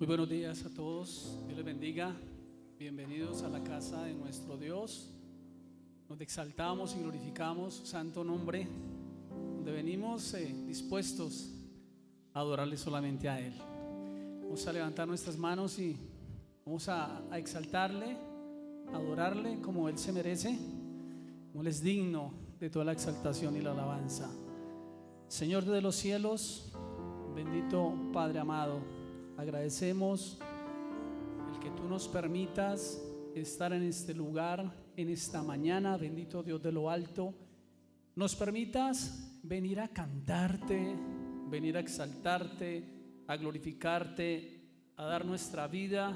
Muy buenos días a todos, Dios les bendiga. Bienvenidos a la casa de nuestro Dios, donde exaltamos y glorificamos su santo nombre, donde venimos dispuestos a adorarle solamente a Él. Vamos a levantar nuestras manos y vamos a exaltarle, a adorarle como Él se merece, como Él es digno de toda la exaltación y la alabanza. Señor de los cielos, bendito Padre amado, agradecemos el que tú nos permitas estar en este lugar, en esta mañana. Bendito Dios de lo alto, nos permitas venir a cantarte, venir a exaltarte, a glorificarte, a dar nuestra vida,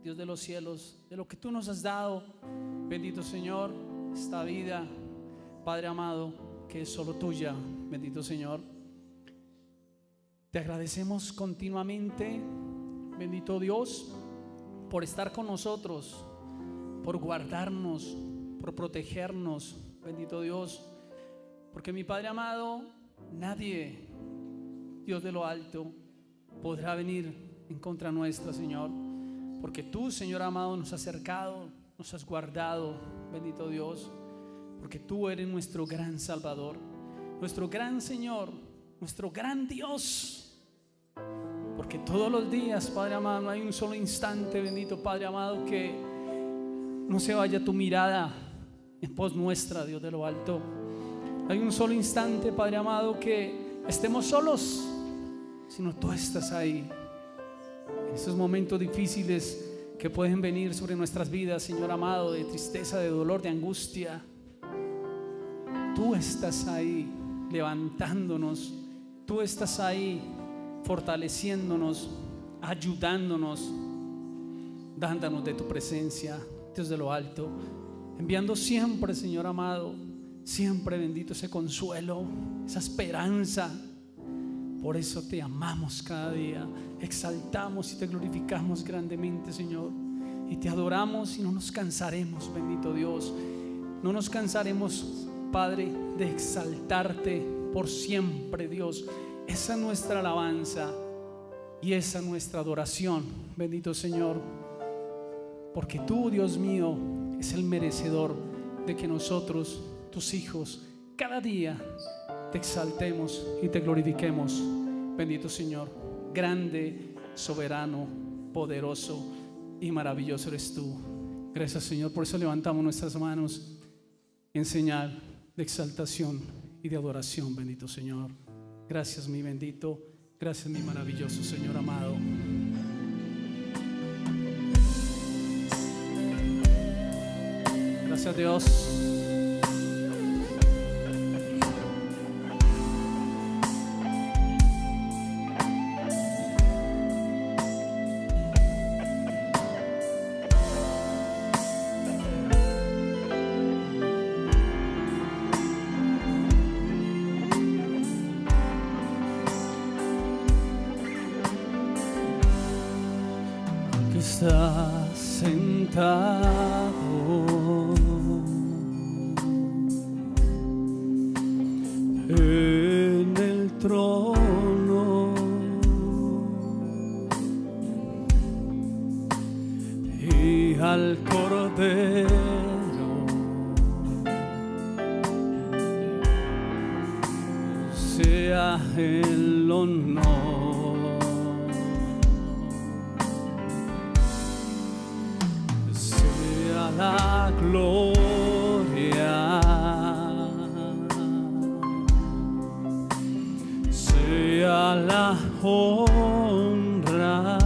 Dios de los cielos, de lo que tú nos has dado. Bendito Señor, esta vida, Padre amado, que es solo tuya. Bendito Señor, te agradecemos continuamente, bendito Dios, por estar con nosotros, por guardarnos, por protegernos, bendito Dios, porque mi Padre amado, nadie, Dios de lo alto, podrá venir en contra nuestra, Señor, porque tú, Señor amado, nos has cercado, nos has guardado, bendito Dios, porque tú eres nuestro gran Salvador, nuestro gran Señor, nuestro gran Dios. Porque todos los días, Padre amado, no hay un solo instante, bendito Padre amado, que no se vaya tu mirada en pos nuestra, Dios de lo alto. No hay un solo instante, Padre amado, que estemos solos, sino tú estás ahí. En esos momentos difíciles que pueden venir sobre nuestras vidas, Señor amado, de tristeza, de dolor, de angustia, tú estás ahí levantándonos, tú estás ahí fortaleciéndonos, ayudándonos, dándonos de tu presencia, Dios de lo alto, enviando siempre, Señor amado, siempre bendito ese consuelo, esa esperanza. Por eso te amamos cada día, exaltamos y te glorificamos grandemente, Señor, y te adoramos y no nos cansaremos, bendito Dios, no nos cansaremos, Padre, de exaltarte por siempre, Dios. Esa es nuestra alabanza y esa es nuestra adoración, bendito Señor, porque tú, Dios mío, es el merecedor de que nosotros, tus hijos, cada día te exaltemos y te glorifiquemos, bendito Señor. Grande, soberano, poderoso y maravilloso eres tú. Gracias, Señor, por eso levantamos nuestras manos en señal de exaltación y de adoración, bendito Señor. Gracias, mi bendito, gracias, mi maravilloso Señor amado. Gracias, Dios. Estás sentado en el trono y al Cordero sea el honor. La gloria sea la honra,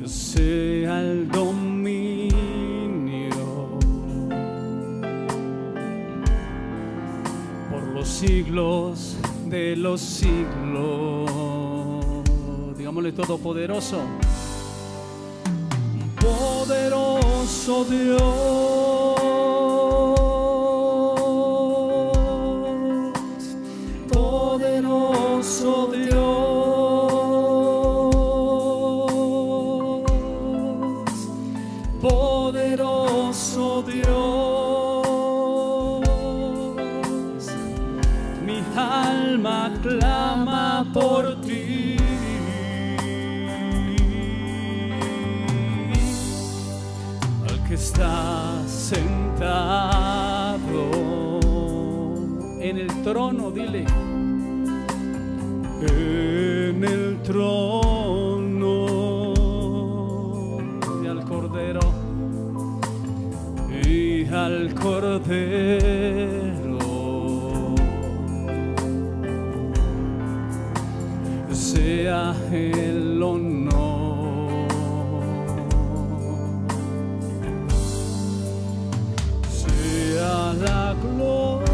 sea el dominio por los siglos de los siglos. Digámosle: todopoderoso, poderoso Dios, poderoso Dios, poderoso Dios, Mi alma clama por ti. Al que está sentado en el trono, dile. En el trono y al Cordero y al Cordero sea el honor, sea la gloria,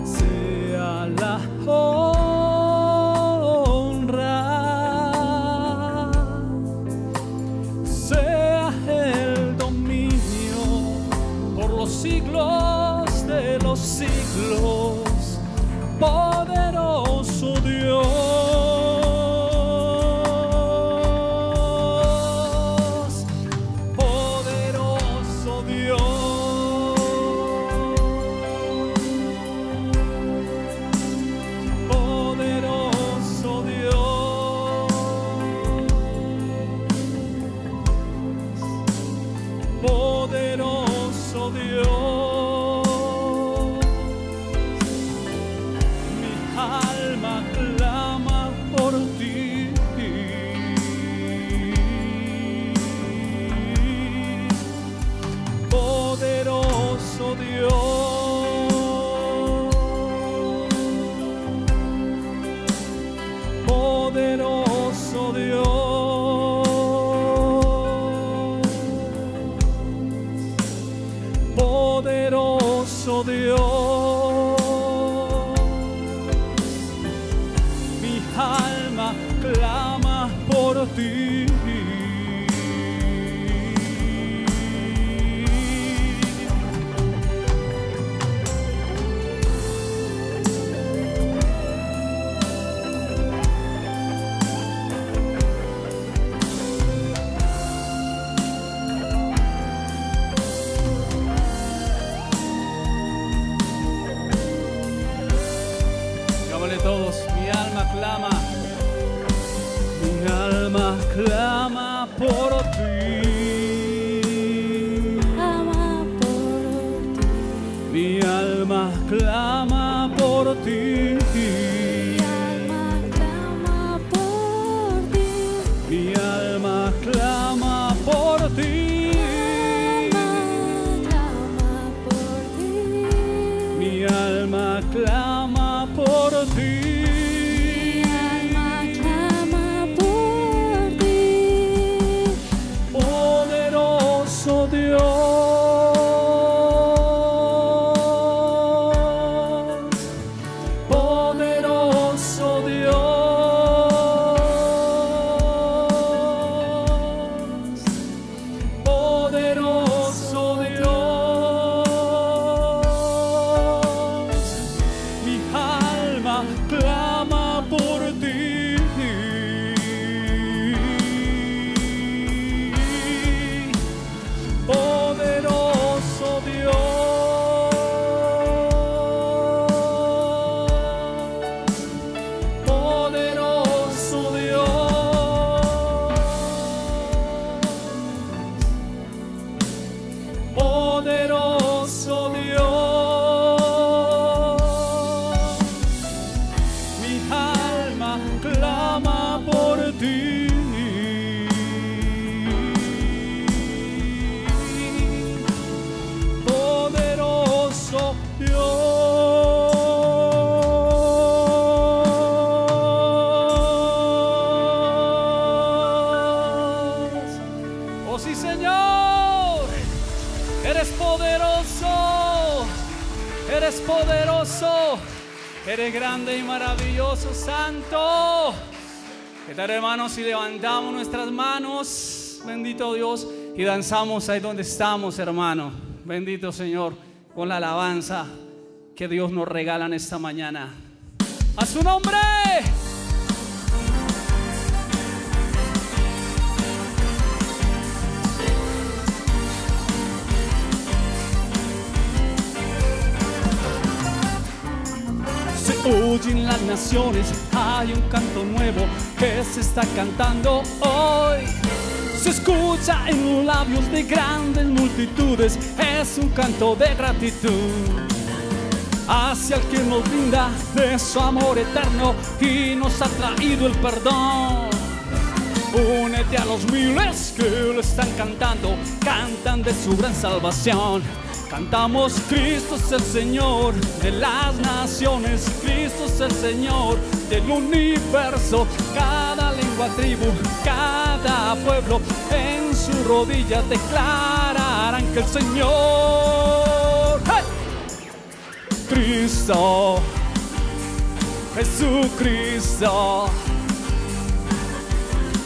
sea la honra, sea el dominio por los siglos de los siglos, poderoso Dios, poderoso Dios, poderoso Dios, poderoso Dios. Alma clama por ti, poderoso Dios, poderoso Dios, poderoso Dios. Alma clama por ti. Digámosle todos, mi alma clama. Mi alma clama por ti. Mi alma clama por ti. Mi alma clama por ti. Mi alma clama por ti. Eres poderoso, eres grande y maravilloso, santo. ¿Qué tal, hermanos, si levantamos nuestras manos, bendito Dios, y danzamos ahí donde estamos, hermano? Bendito Señor, con la alabanza que Dios nos regala en esta mañana. ¡A su nombre! Oyen las naciones, hay un canto nuevo que se está cantando hoy. Se escucha en los labios de grandes multitudes, es un canto de gratitud hacia el que nos brinda de su amor eterno y nos ha traído el perdón. Únete a los miles que lo están cantando, cantan de su gran salvación. Cantamos: Cristo es el Señor de las naciones, Cristo es el Señor del universo. Cada lengua, tribu, cada pueblo en sus rodillas declararán que el Señor, ¡hey!, Cristo, Jesucristo,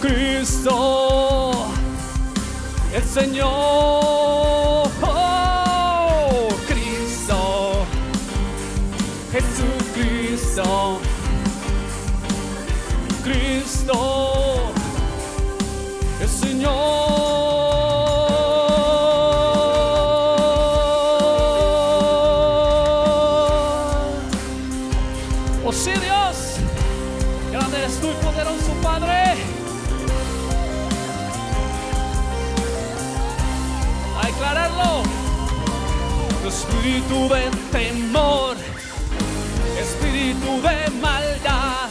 Cristo, el Señor, oh, Cristo, Jesucristo, Cristo, el Señor. Oh sí, Dios, grande eres tú y poderoso, Padre. A declararlo. Espíritu de temor, espíritu de maldad,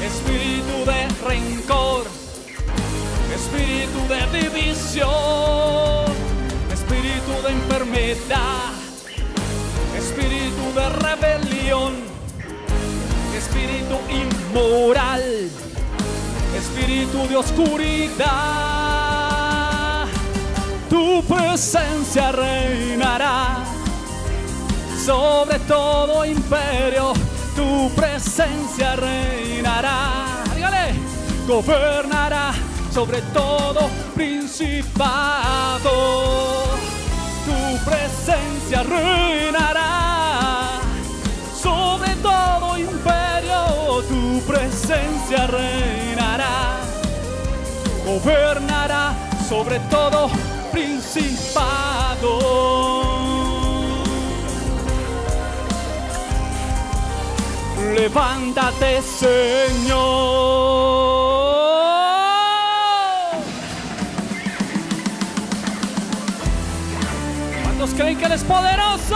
espíritu de rencor, espíritu de división, espíritu de enfermedad, espíritu de rebelión, espíritu inmoral, espíritu de oscuridad. Tu presencia reinará sobre todo imperio. Tu presencia reinará, dígale, gobernará sobre todo principado. Tu presencia reinará sobre todo imperio. Tu presencia reinará, gobernará sobre todo principado. Levántate, Señor. ¿Cuántos creen que Él es poderoso?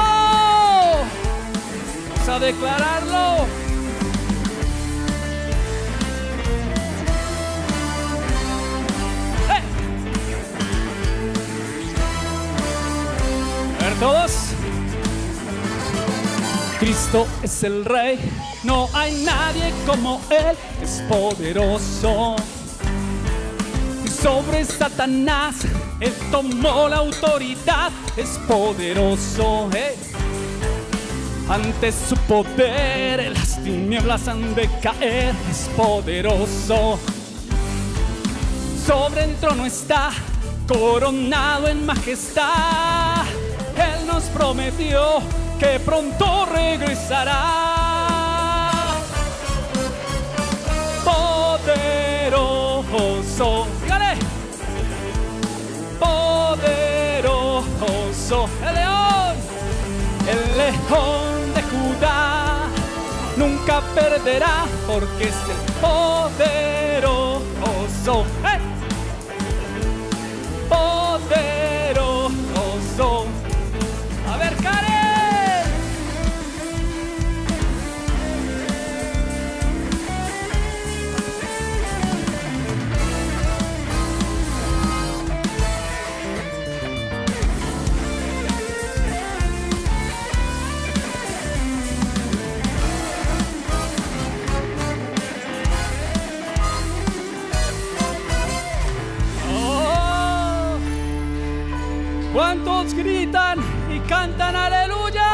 Vamos a declararlo. A ver todos. Cristo es el Rey, no hay nadie como Él, es poderoso. Y sobre Satanás Él tomó la autoridad, es poderoso. Ante su poder las tinieblas han de caer, es poderoso. Sobre el trono está, coronado en majestad. Él nos prometió que pronto regresará. Poderoso, dígale, poderoso, el león de Judá nunca perderá, porque es el poderoso. ¡Hey! Poderoso. A ver, Karen. ¿Cuántos gritan y cantan aleluya?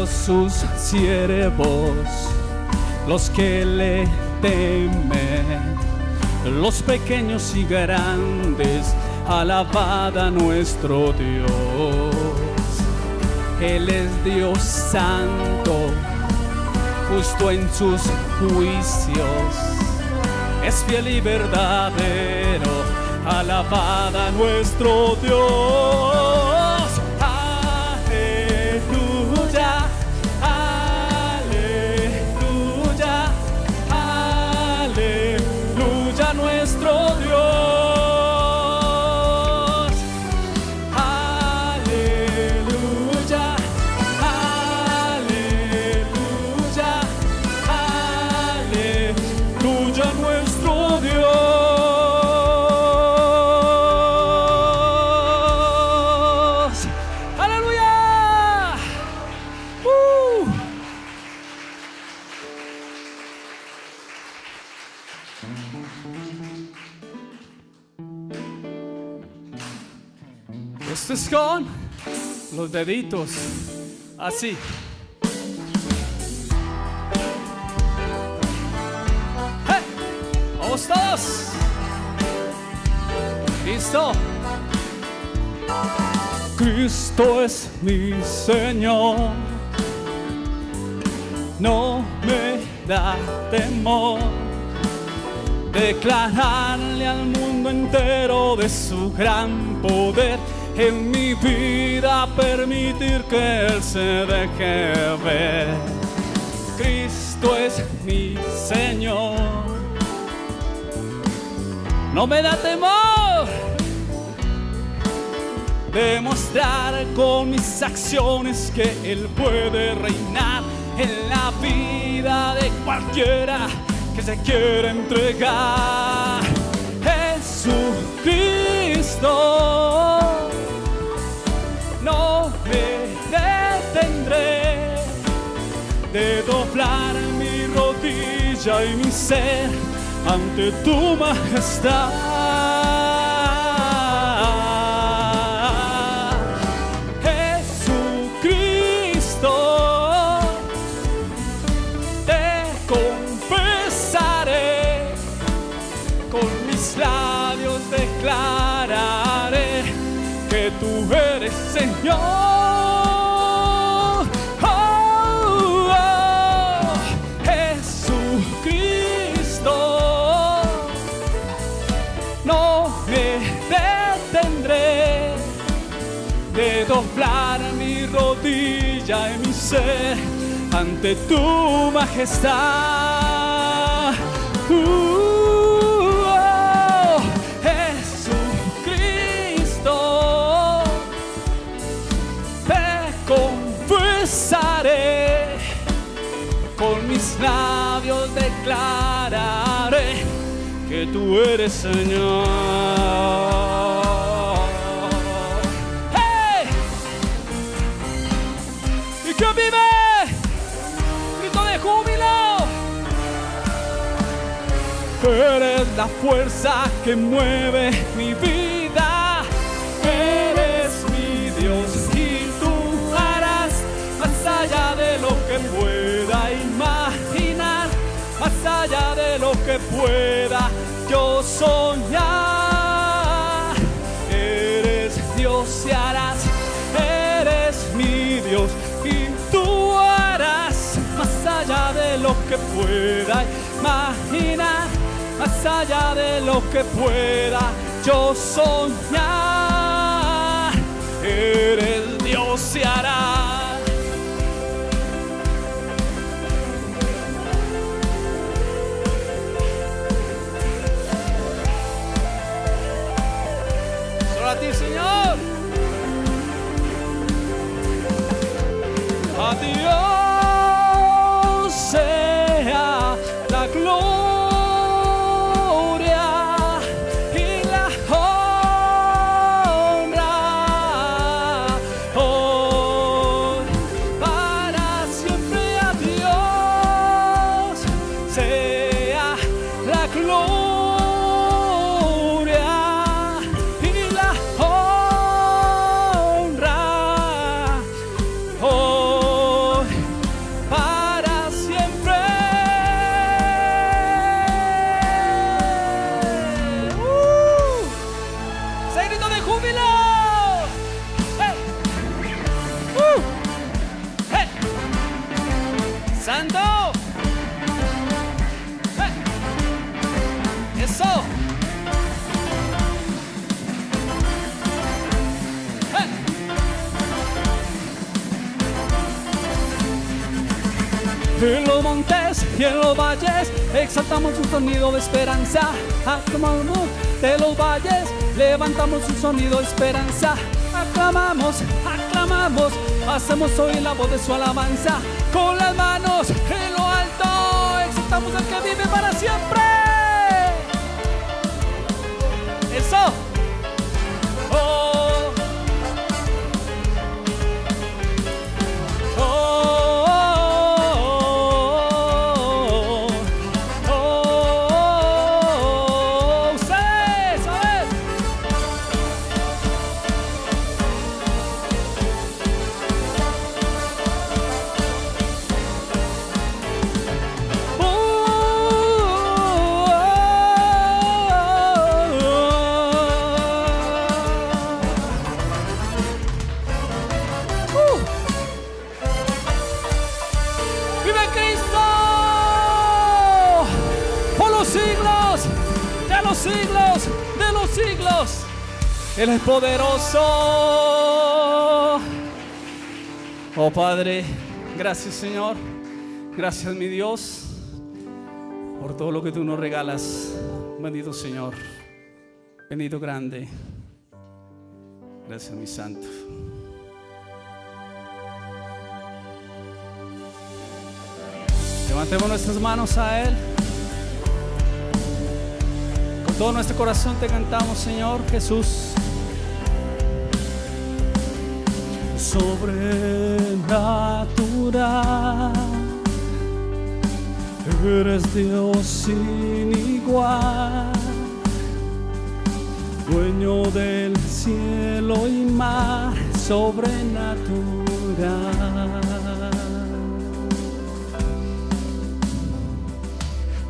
todos sus siervos, los que le temen, los pequeños y grandes, alabad a nuestro Dios. Él es Dios santo, justo en sus juicios, es fiel y verdadero, alabad a nuestro Dios. Aleluya, aleluya, aleluya, nuestro Dios. Esto es con los deditos, así. ¡Hey! ¡Vamos todos! ¿Listo? Cristo es mi Señor, no me da temor declararle al mundo entero de su gran poder. En mi vida permitir que Él se deje ver. Cristo es mi Señor, no me da temor demostrar con mis acciones que Él puede reinar en la vida de cualquiera que se quiera entregar. Jesucristo, no me detendré de doblar mi rodilla y mi ser ante tu majestad. Jesucristo, te confesaré, con mis labios declararé que tú eres Señor. Oh, oh, Jesucristo, no me detendré de doblar mi rodilla y mi ser ante tu majestad. Confesaré, con mis labios declararé que tú eres Señor. ¡Hey! ¿Y que vive? Grito de júbilo. Eres la fuerza que mueve mi vida. Eres mi Dios. Más allá de lo que pueda imaginar, más allá de lo que pueda yo soñar. Eres Dios y harás, eres mi Dios y tú harás más allá de lo que pueda imaginar, más allá de lo que pueda yo soñar. Eres Dios y harás. A ti, Señor. A Dios sea la gloria y la honra hoy para siempre. A Dios sea la gloria. En los montes y en los valles exaltamos un sonido de esperanza. Aclamamos de los valles, levantamos un sonido de esperanza. Aclamamos, aclamamos, hacemos oír la voz de su alabanza. Con las manos en lo alto, exaltamos al que vive para siempre. Eso. Oh. Siglos de los siglos, Él es poderoso. Oh Padre, gracias Señor, gracias mi Dios por todo lo que tú nos regalas. Bendito Señor, bendito grande. Gracias mi Santo. Levantemos nuestras manos a Él. Todo nuestro corazón te cantamos, Señor Jesús. Sobrenatural, eres Dios sin igual, dueño del cielo y mar, sobrenatural.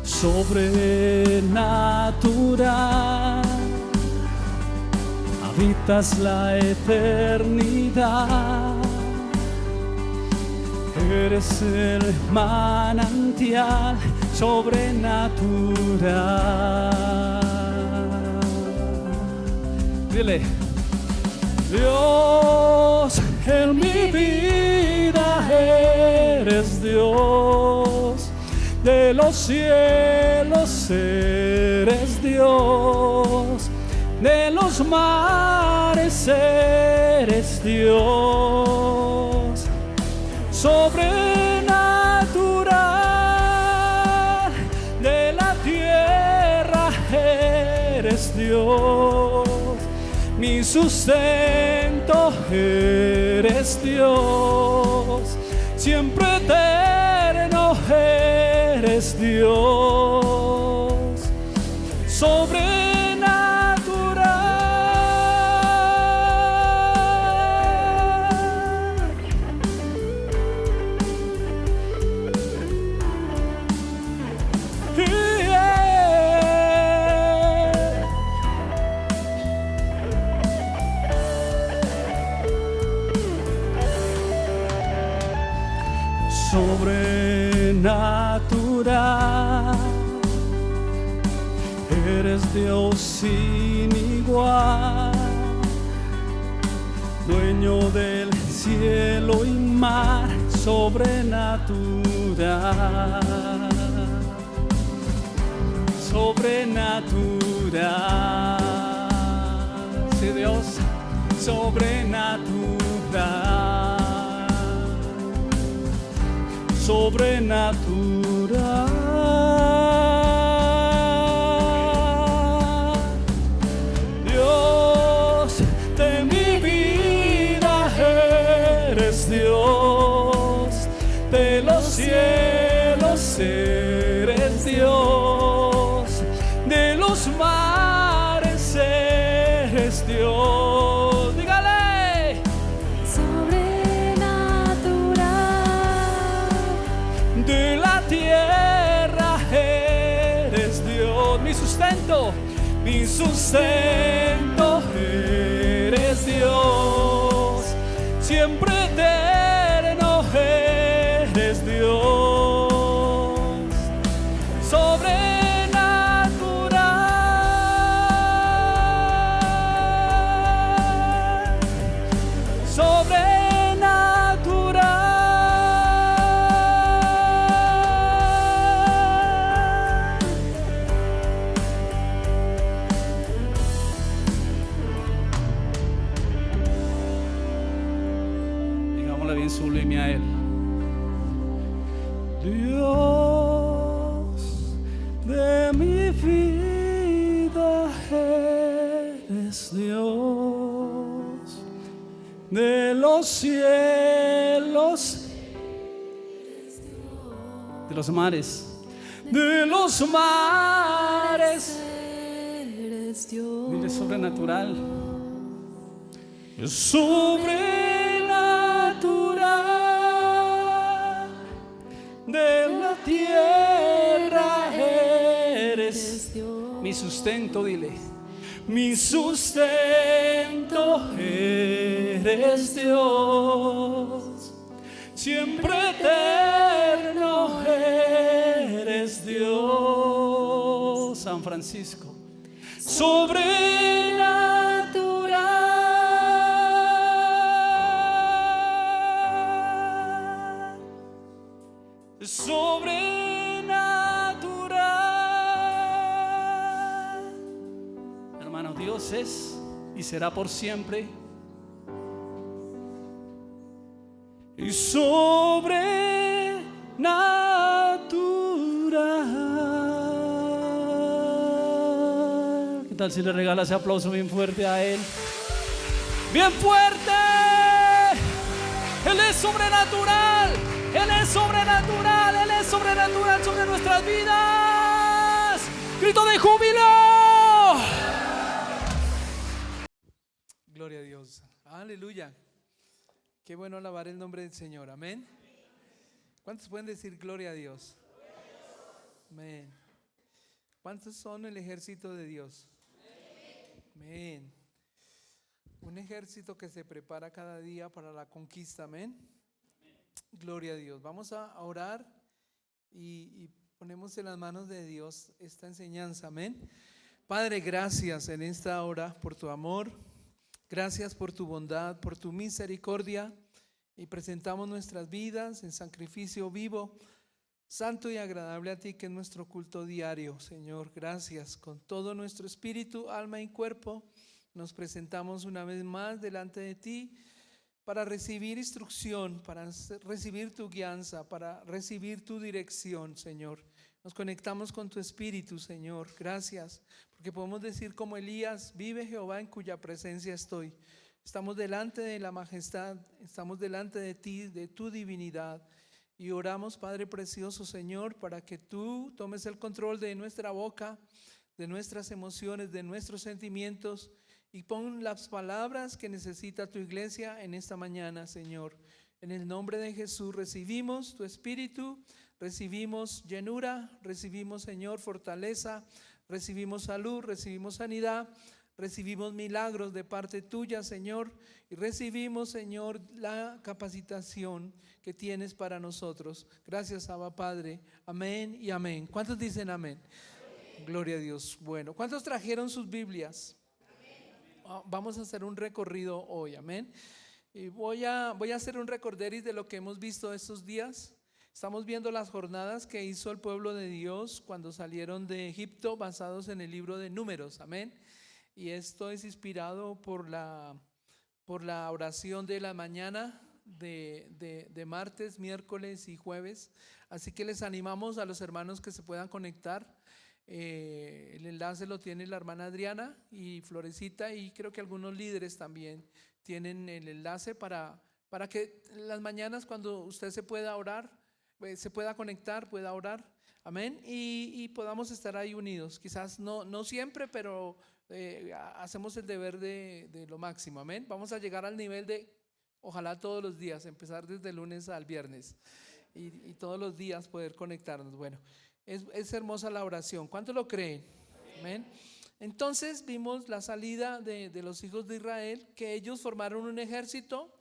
Sobrenatural, habitas la eternidad, eres el manantial sobrenatural. Dile, Dios, en mi vida eres Dios. De los cielos eres Dios, de los mares eres Dios, sobrenatural, de la tierra eres Dios, mi sustento eres Dios, siempre eterno eres Dios, sobrenatural. Sobrenatural, eres Dios sin igual, dueño del cielo y mar, sobrenatural, sobrenatural, sí Dios, sobrenatural. Sobrenatural, Dios de mi vida eres Dios, de los cielos eres Dios, de los mares eres Dios. Dígale, de la tierra eres Dios, mi sustento eres Dios, siempre eterno eres Dios, sobrenatural, sobrenatural. alguien sublime a Él. Dios de mi vida, eres Dios de los cielos, De los mares, de los mares, Eres Dios. dile sobrenatural. sobrenatural, de la tierra eres Dios. Mi sustento, dile. mi sustento, eres Dios, siempre eterno eres Dios, San Francisco, sobrenatural, sobrenatural. hermano, Dios es y será por siempre. Y sobrenatural. ¿Qué tal si le regala ese aplauso bien fuerte a Él? ¡Bien fuerte! Él es sobrenatural. Él es sobrenatural. Él es sobrenatural sobre nuestras vidas. ¡Grito de júbilo! Gloria a Dios. Aleluya. Qué bueno alabar el nombre del Señor. Amén. ¿Cuántos pueden decir gloria a Dios? Amén. ¿Cuántos son el ejército de Dios? Amén. Un ejército que se prepara cada día para la conquista. Amén. Gloria a Dios. Vamos a orar y ponemos en las manos de Dios esta enseñanza. Amén. Padre, gracias en esta hora por tu amor. Gracias por tu bondad, por tu misericordia, y presentamos nuestras vidas en sacrificio vivo, santo y agradable a ti, que es nuestro culto diario. Señor, gracias. Con todo nuestro espíritu, alma y cuerpo nos presentamos una vez más delante de ti para recibir instrucción, para recibir tu guianza, para recibir tu dirección, Señor. Nos conectamos con tu espíritu, Señor. Gracias, porque podemos decir como Elías: vive Jehová en cuya presencia estoy. Estamos delante de la majestad, estamos delante de ti, de tu divinidad, y oramos, Padre precioso, Señor, para que tú tomes el control de nuestra boca, de nuestras emociones, de nuestros sentimientos, y pon las palabras que necesita tu iglesia en esta mañana, Señor. En el nombre de Jesús recibimos tu espíritu, recibimos llenura, recibimos, Señor, fortaleza, recibimos salud, recibimos sanidad, recibimos milagros de parte tuya, Señor, y recibimos, Señor, la capacitación que tienes para nosotros. Gracias, Abba Padre. Amén y amén. ¿Cuántos dicen amén? Amén. Gloria a Dios. Bueno, ¿cuántos trajeron sus Biblias? Amén. Vamos a hacer un recorrido hoy, amén. Y voy a hacer un recorderis de lo que hemos visto estos días. Estamos viendo las jornadas que hizo el pueblo de Dios cuando salieron de Egipto, basados en el libro de Números, amén. Y esto es inspirado por la oración de la mañana de martes, miércoles y jueves. Así que les animamos a los hermanos que se puedan conectar. El enlace lo tiene la hermana Adriana y Florecita, y creo que algunos líderes también tienen el enlace para que las mañanas, cuando usted se pueda orar, se pueda conectar, pueda orar, amén, y podamos estar ahí unidos. Quizás no siempre, pero hacemos el deber de lo máximo, amén. Vamos a llegar al nivel de, ojalá todos los días, empezar desde el lunes al viernes y todos los días poder conectarnos. Bueno, es hermosa la oración. ¿Cuántos lo creen? Amén. Entonces vimos la salida de los hijos de Israel, que ellos formaron un ejército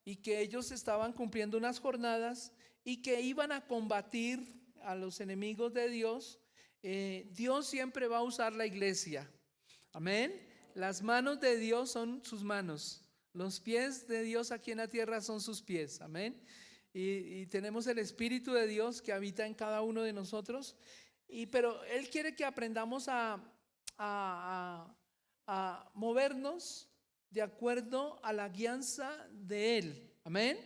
y que ellos estaban cumpliendo unas jornadas y que iban a combatir a los enemigos de Dios. Dios siempre va a usar la iglesia, amén. Las manos de Dios son sus manos, los pies de Dios aquí en la tierra son sus pies, amén. Y tenemos el Espíritu de Dios que habita en cada uno de nosotros, pero Él quiere que aprendamos a movernos de acuerdo a la guianza de Él, amén.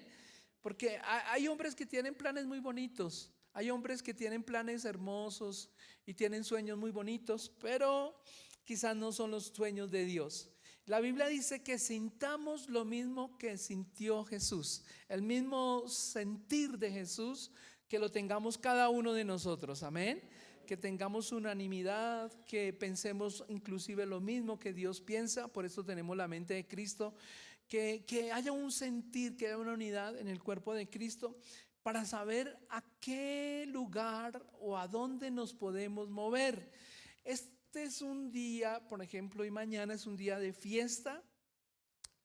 Porque hay hombres que tienen planes muy bonitos, hay hombres que tienen planes hermosos y tienen sueños muy bonitos, pero quizás no son los sueños de Dios. La Biblia dice que sintamos lo mismo que sintió Jesús, el mismo sentir de Jesús, que lo tengamos cada uno de nosotros, amén. Que tengamos unanimidad, que pensemos inclusive lo mismo que Dios piensa, por eso tenemos la mente de Cristo, que haya un sentir, que haya una unidad en el cuerpo de Cristo para saber a qué lugar o a dónde nos podemos mover. Este es un día, por ejemplo, y mañana es un día de fiesta,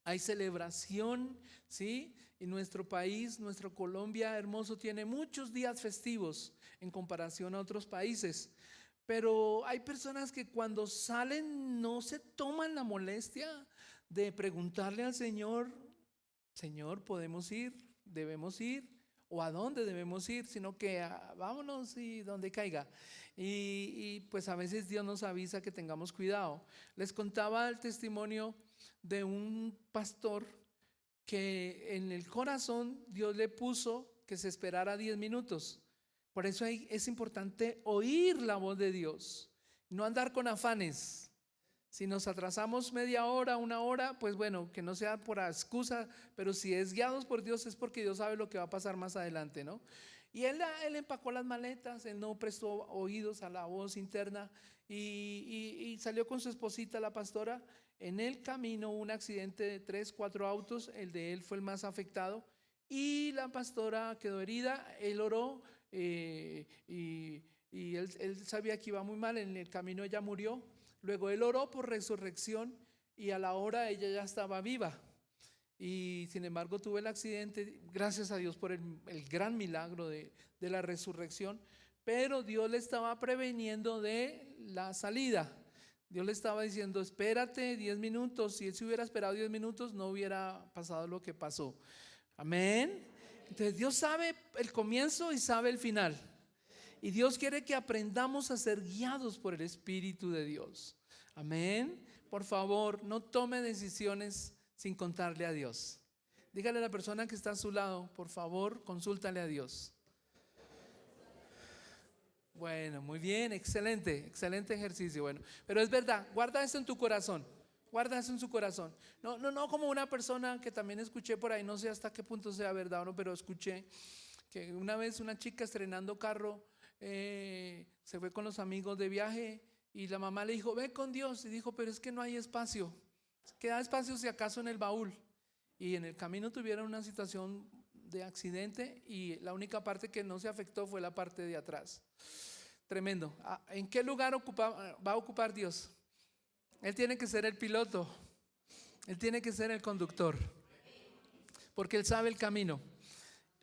hay celebración, ¿sí? Y nuestro país, nuestra Colombia hermoso, tiene muchos días festivos en comparación a otros países. Pero hay personas que cuando salen no se toman la molestia de preguntarle al Señor, Señor, ¿podemos ir? ¿Debemos ir? ¿O a dónde debemos ir? Sino que vámonos y donde caiga. Y pues a veces Dios nos avisa que tengamos cuidado. Les contaba el testimonio de un pastor que en el corazón Dios le puso que se esperara 10 minutos. Por eso es importante oír la voz de Dios, no andar con afanes. Si nos atrasamos media hora, una hora, pues bueno, que no sea por excusa, pero si es guiados por Dios es porque Dios sabe lo que va a pasar más adelante, ¿no? Y él empacó las maletas, él no prestó oídos a la voz interna y salió con su esposita, la pastora. En el camino hubo un accidente de 3, 4 autos, el de él fue el más afectado y la pastora quedó herida. Él oró y él sabía que iba muy mal, en el camino ella murió. Luego él oró por resurrección y a la hora ella ya estaba viva. Y sin embargo tuvo el accidente, gracias a Dios por el gran milagro de la resurrección, pero Dios le estaba preveniendo de la salida. Dios le estaba diciendo, espérate 10 minutos. Si él se hubiera esperado 10 minutos no hubiera pasado lo que pasó. Amén. Entonces Dios sabe el comienzo y sabe el final. Y Dios quiere que aprendamos a ser guiados por el Espíritu de Dios. Amén. Por favor, no tome decisiones sin contarle a Dios. Dígale a la persona que está a su lado, por favor, consúltale a Dios. Bueno, muy bien, excelente ejercicio. Bueno, pero es verdad, guarda esto en tu corazón. Guarda eso en su corazón. No como una persona que también escuché por ahí, no sé hasta qué punto sea verdad o no, pero escuché que una vez una chica estrenando carro se fue con los amigos de viaje y la mamá le dijo, ve con Dios, y dijo, pero es que no hay espacio. Queda espacio si acaso en el baúl. Y en el camino tuvieron una situación de accidente y la única parte que no se afectó fue la parte de atrás. Tremendo. ¿En qué lugar va a ocupar Dios? Él tiene que ser el piloto, Él tiene que ser el conductor, porque Él sabe el camino.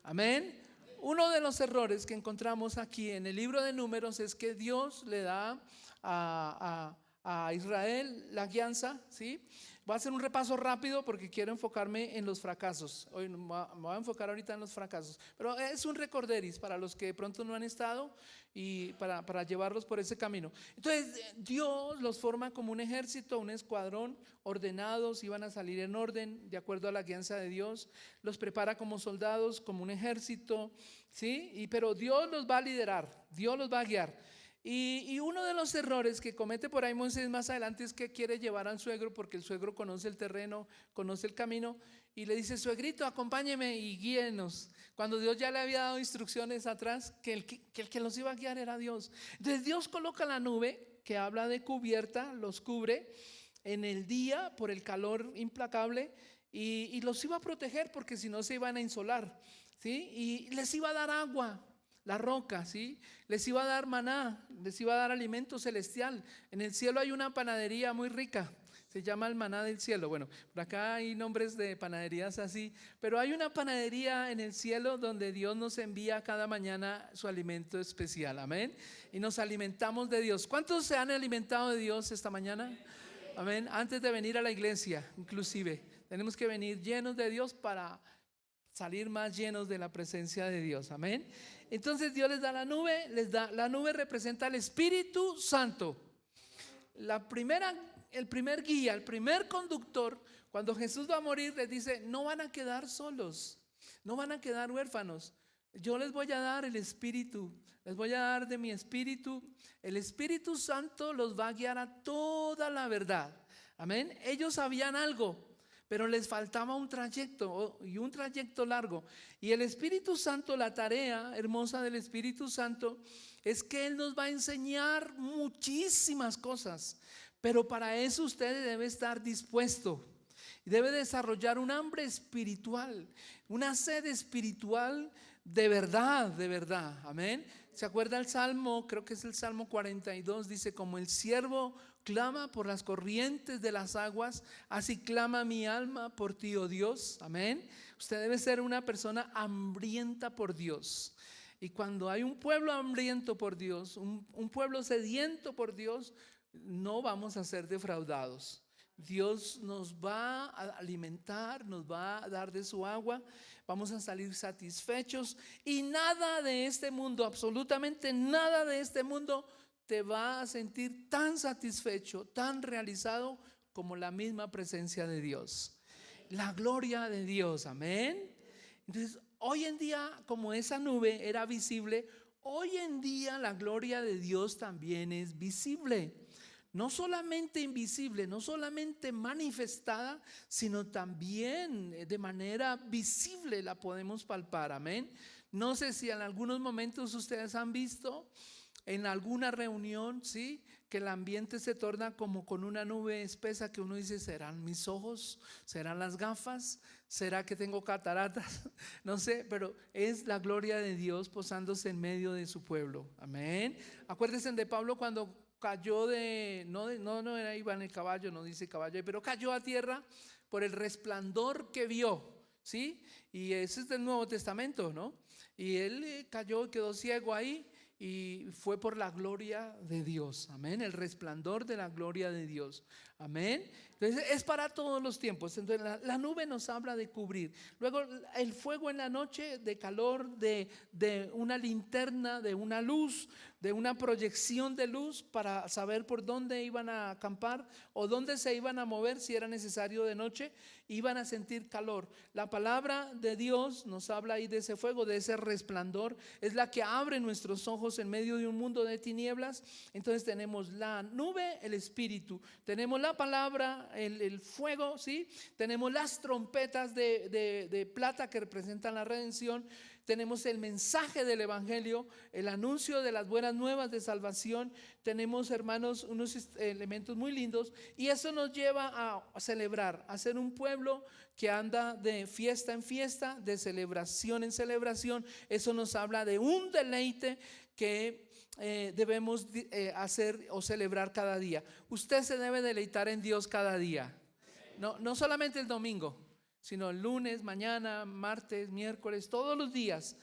Amén. Uno de los errores que encontramos aquí en el libro de Números es que Dios le da a Israel la guianza, ¿sí? Voy a hacer un repaso rápido porque quiero enfocarme en los fracasos. Hoy me voy a enfocar ahorita en los fracasos, pero es un recorderis para los que de pronto no han estado y para llevarlos por ese camino. Entonces Dios los forma como un ejército, un escuadrón, ordenados, iban a salir en orden de acuerdo a la guianza de Dios. Los prepara como soldados, como un ejército, ¿sí? Pero Dios los va a liderar, Dios los va a guiar. Y uno de los errores que comete por ahí Moisés más adelante es que quiere llevar al suegro, porque el suegro conoce el terreno, conoce el camino, y le dice, suegrito, acompáñeme y guíenos, cuando Dios ya le había dado instrucciones atrás que el que los iba a guiar era Dios. Entonces Dios coloca la nube, que habla de cubierta, los cubre en el día por el calor implacable, y los iba a proteger porque si no se iban a insolar, ¿sí? Y les iba a dar agua, la roca, ¿sí? Les iba a dar maná, les iba a dar alimento celestial. En el cielo hay una panadería muy rica, se llama el maná del cielo. Bueno, por acá hay nombres de panaderías así, pero hay una panadería en el cielo donde Dios nos envía cada mañana su alimento especial, amén. Y nos alimentamos de Dios. ¿Cuántos se han alimentado de Dios esta mañana? Amén. Antes de venir a la iglesia, inclusive, tenemos que venir llenos de Dios para salir más llenos de la presencia de Dios, amén. Entonces Dios les da la nube, la nube representa al Espíritu Santo. El primer guía, el primer conductor, cuando Jesús va a morir, les dice, no van a quedar solos. No van a quedar huérfanos. Yo les voy a dar el Espíritu, les voy a dar de mi Espíritu. El Espíritu Santo los va a guiar a toda la verdad. Amén. Ellos sabían algo, pero les faltaba un trayecto, y un trayecto largo. Y el Espíritu Santo, la tarea hermosa del Espíritu Santo es que Él nos va a enseñar muchísimas cosas, pero para eso usted debe estar dispuesto. Debe desarrollar un hambre espiritual, una sed espiritual de verdad, amén. ¿Se acuerda el Salmo? Creo que es el Salmo 42, dice: como el siervo clama por las corrientes de las aguas, así clama mi alma por ti, oh Dios, amén. Usted debe ser una persona hambrienta por Dios. Y cuando hay un pueblo hambriento por Dios, un pueblo sediento por Dios, no vamos a ser defraudados. Dios nos va a alimentar, nos va a dar de su agua, vamos a salir satisfechos, y nada de este mundo, absolutamente nada de este mundo te va a sentir tan satisfecho, tan realizado como la misma presencia de Dios, la gloria de Dios, amén. Entonces, hoy en día, como esa nube era visible, hoy en día la gloria de Dios también es visible. No solamente invisible, no solamente manifestada, sino también de manera visible la podemos palpar, amén. No sé si en algunos momentos ustedes han visto en alguna reunión, ¿sí?, que el ambiente se torna como con una nube espesa, que uno dice: ¿serán mis ojos? ¿Serán las gafas? ¿Será que tengo cataratas? No sé, pero es la gloria de Dios posándose en medio de su pueblo, amén. Acuérdense de Pablo cuando cayó no era iba en el caballo, no dice caballo, pero cayó a tierra por el resplandor que vio, ¿sí? Y ese es del Nuevo Testamento, ¿no? Y él cayó y quedó ciego ahí, y fue por la gloria de Dios, amén, el resplandor de la gloria de Dios, amén. Entonces es para todos los tiempos. Entonces la nube nos habla de cubrir. Luego el fuego en la noche, de calor, de una linterna, de una luz, de una proyección de luz para saber por dónde iban a acampar o dónde se iban a mover si era necesario de noche. Iban a sentir calor. La palabra de Dios nos habla ahí de ese fuego, de ese resplandor. Es la que abre nuestros ojos en medio de un mundo de tinieblas. Entonces tenemos la nube, el Espíritu, tenemos la palabra, el fuego, ¿sí? Tenemos las trompetas de plata que representan la redención. Tenemos el mensaje del Evangelio, el anuncio de las buenas nuevas de salvación. Tenemos, hermanos, unos elementos muy lindos, y eso nos lleva a celebrar, a ser un pueblo que anda de fiesta en fiesta, de celebración en celebración. Eso nos habla de un deleite que debemos hacer o celebrar cada día. Usted se debe deleitar en Dios cada día, no solamente el domingo, sino el lunes, mañana, martes, miércoles, todos los días.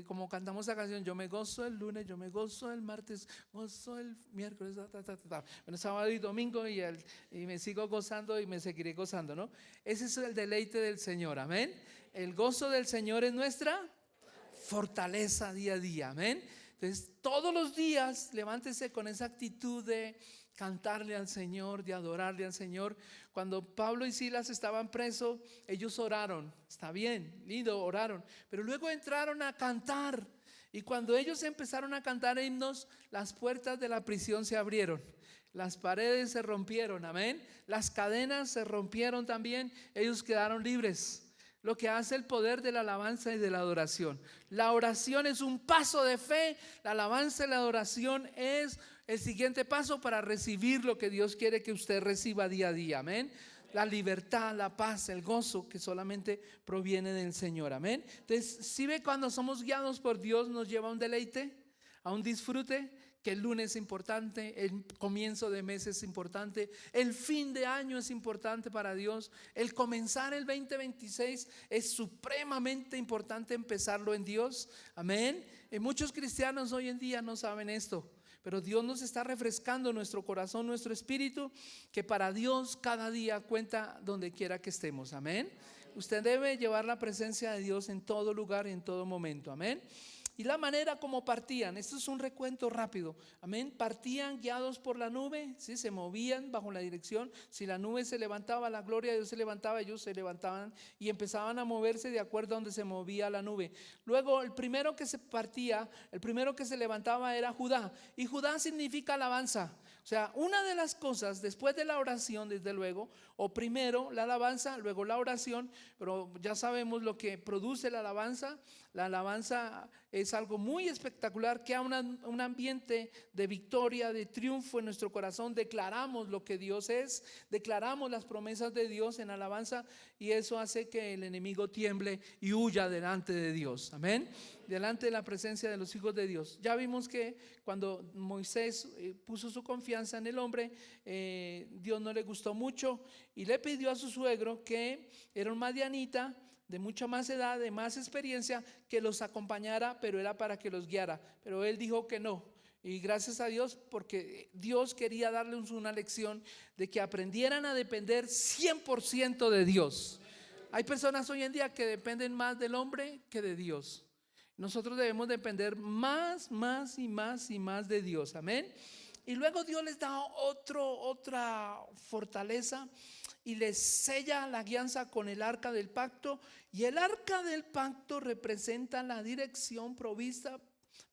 Como cantamos la canción: yo me gozo el lunes, yo me gozo el martes, gozo el miércoles, Bueno, sábado y domingo, y me sigo gozando y me seguiré gozando, ¿no? Ese es el deleite del Señor, amén. El gozo del Señor es nuestra fortaleza día a día, amén. Entonces todos los días levántese con esa actitud de cantarle al Señor, de adorarle al Señor. Cuando Pablo y Silas estaban presos, ellos oraron, está bien, lindo, oraron, pero luego entraron a cantar, y cuando ellos empezaron a cantar himnos, las puertas de la prisión se abrieron, las paredes se rompieron, amén, las cadenas se rompieron también, ellos quedaron libres. Lo que hace el poder de la alabanza y de la adoración. La oración es un paso de fe, la alabanza y la adoración es el siguiente paso para recibir lo que Dios quiere que usted reciba día a día, amén. La libertad, la paz, el gozo que solamente proviene del Señor, amén. Entonces, si ve, cuando somos guiados por Dios, nos lleva a un deleite, a un disfrute. Que el lunes es importante, el comienzo de mes es importante, el fin de año es importante para Dios, el comenzar el 2026 es supremamente importante, empezarlo en Dios, amén. Y muchos cristianos hoy en día no saben esto, pero Dios nos está refrescando nuestro corazón, nuestro espíritu, que para Dios cada día cuenta donde quiera que estemos, amén. Usted debe llevar la presencia de Dios en todo lugar y en todo momento, amén. Y la manera como partían, esto es un recuento rápido, amén, partían guiados por la nube, ¿sí? Se movían bajo la dirección. Si la nube se levantaba, la gloria de Dios se levantaba, ellos se levantaban y empezaban a moverse de acuerdo a donde se movía la nube. Luego el primero que se partía, el primero que se levantaba era Judá, y Judá significa alabanza. O sea, una de las cosas después de la oración, desde luego, o primero la alabanza, luego la oración, pero ya sabemos lo que produce la alabanza. La alabanza es algo muy espectacular, que un ambiente de victoria, de triunfo en nuestro corazón. Declaramos lo que Dios es, declaramos las promesas de Dios en alabanza, y eso hace que el enemigo tiemble y huya delante de Dios, amén, delante de la presencia de los hijos de Dios. Ya vimos que cuando Moisés puso su confianza en el hombre, Dios no le gustó mucho y le pidió a su suegro, que era un madianita de mucha más edad, de más experiencia, que los acompañara, pero era para que los guiara. Pero él dijo que no. Y gracias a Dios, porque Dios quería darles una lección de que aprendieran a depender 100% de Dios. Hay personas hoy en día que dependen más del hombre que de Dios. Nosotros debemos depender más y más de Dios, amén. Y luego Dios les da otra fortaleza y les sella la alianza con el arca del pacto. Y el arca del pacto representa la dirección provista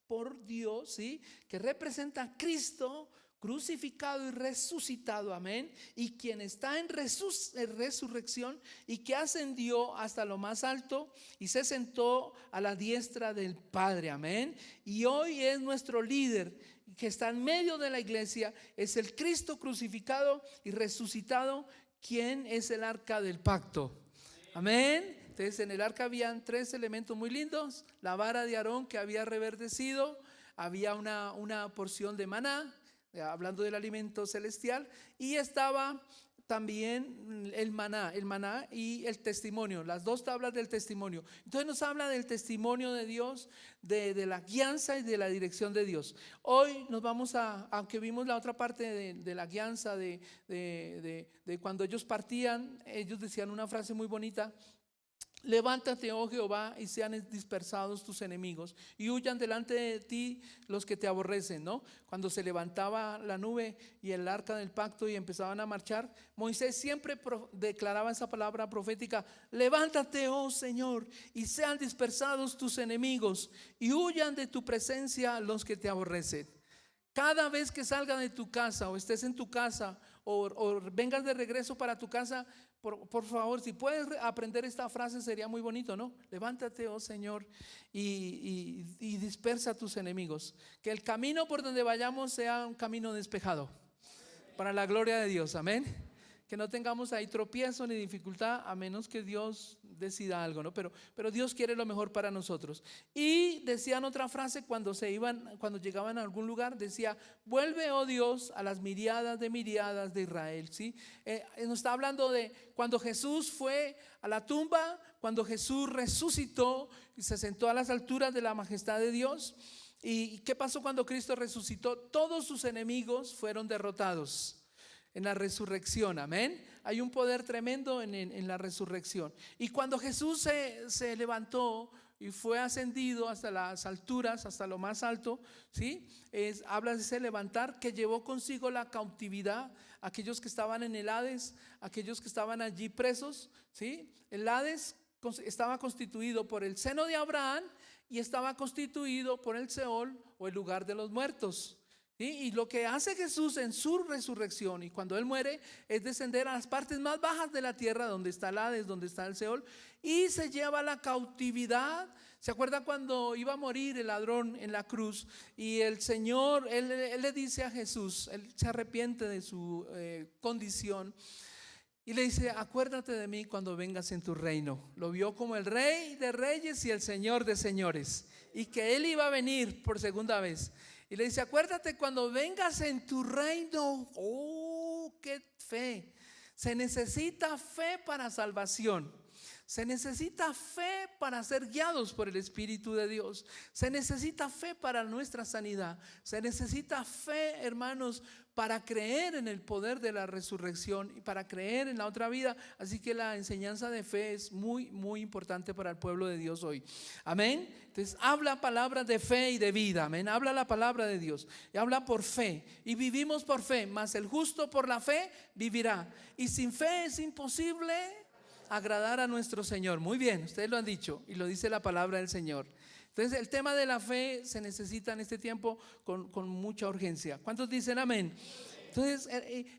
por Dios, ¿sí? Que representa a Cristo crucificado y resucitado, amén, y quien está en resurrección, y que ascendió hasta lo más alto y se sentó a la diestra del Padre, amén. Y hoy es nuestro líder, que está en medio de la iglesia, es el Cristo crucificado y resucitado, quien es el arca del pacto, amén. Entonces en el arca habían 3 elementos muy lindos: la vara de Aarón que había reverdecido, había una porción de maná, hablando del alimento celestial, y estaba también el maná y el testimonio, las 2 tablas del testimonio. Entonces nos habla del testimonio de Dios, de la guianza y de la dirección de Dios. Hoy nos vamos aunque vimos la otra parte de la guianza, de cuando ellos partían, ellos decían una frase muy bonita: levántate, oh Jehová, y sean dispersados tus enemigos, y huyan delante de ti los que te aborrecen, ¿no? Cuando se levantaba la nube y el arca del pacto y empezaban a marchar, Moisés siempre declaraba esa palabra profética: levántate, oh Señor, y sean dispersados tus enemigos, y huyan de tu presencia los que te aborrecen. Cada vez que salgas de tu casa, o estés en tu casa, o vengas de regreso para tu casa, por favor, si puedes aprender esta frase, sería muy bonito, ¿no? Levántate, oh Señor, y dispersa a tus enemigos. Que el camino por donde vayamos sea un camino despejado, para la gloria de Dios, amén. Que no tengamos ahí tropiezo ni dificultad, a menos que Dios decida algo, ¿no? Pero Dios quiere lo mejor para nosotros. Y decían otra frase cuando llegaban a algún lugar, decía: vuelve, oh Dios, a las miriadas de Israel, ¿sí? Nos está hablando de cuando Jesús fue a la tumba, cuando Jesús resucitó y se sentó a las alturas de la majestad de Dios. ¿Y qué pasó cuando Cristo resucitó? Todos sus enemigos fueron derrotados en la resurrección, amén. Hay un poder tremendo en la resurrección. Y cuando Jesús se levantó y fue ascendido hasta las alturas, hasta lo más alto, ¿sí? Habla de ese levantar que llevó consigo la cautividad, aquellos que estaban en el Hades, aquellos que estaban allí presos, ¿sí? El Hades estaba constituido por el seno de Abraham y estaba constituido por el Seol, o el lugar de los muertos. Y lo que hace Jesús en su resurrección y cuando Él muere es descender a las partes más bajas de la tierra, donde está el Hades, donde está el Seol, y se lleva la cautividad. ¿Se acuerda cuando iba a morir el ladrón en la cruz? Y el Señor, Él le dice a Jesús, Él se arrepiente de su condición y le dice: acuérdate de mí cuando vengas en tu reino. Lo vio como el Rey de reyes y el Señor de señores, y que Él iba a venir por segunda vez. Y le dice: acuérdate cuando vengas en tu reino. Oh, qué fe. Se necesita fe para salvación. Se necesita fe para ser guiados por el Espíritu de Dios. Se necesita fe para nuestra sanidad. Se necesita fe, hermanos, para creer en el poder de la resurrección y para creer en la otra vida. Así que la enseñanza de fe es muy, muy importante para el pueblo de Dios hoy. Amén. Entonces habla palabras de fe y de vida. Amén. Habla la palabra de Dios y habla por fe. Y vivimos por fe, mas el justo por la fe vivirá. Y sin fe es imposible agradar a nuestro Señor. Muy bien, ustedes lo han dicho y lo dice la palabra del Señor. Entonces el tema de la fe se necesita en este tiempo con mucha urgencia. ¿Cuántos dicen amén? Entonces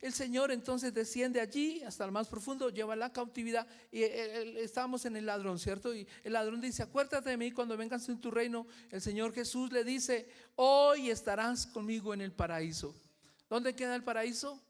el Señor entonces desciende allí hasta el más profundo, lleva la cautividad y estábamos en el ladrón, ¿cierto? Y el ladrón dice: acuérdate de mí cuando vengas en tu reino. El Señor Jesús le dice: hoy estarás conmigo en el paraíso. ¿Dónde queda el paraíso?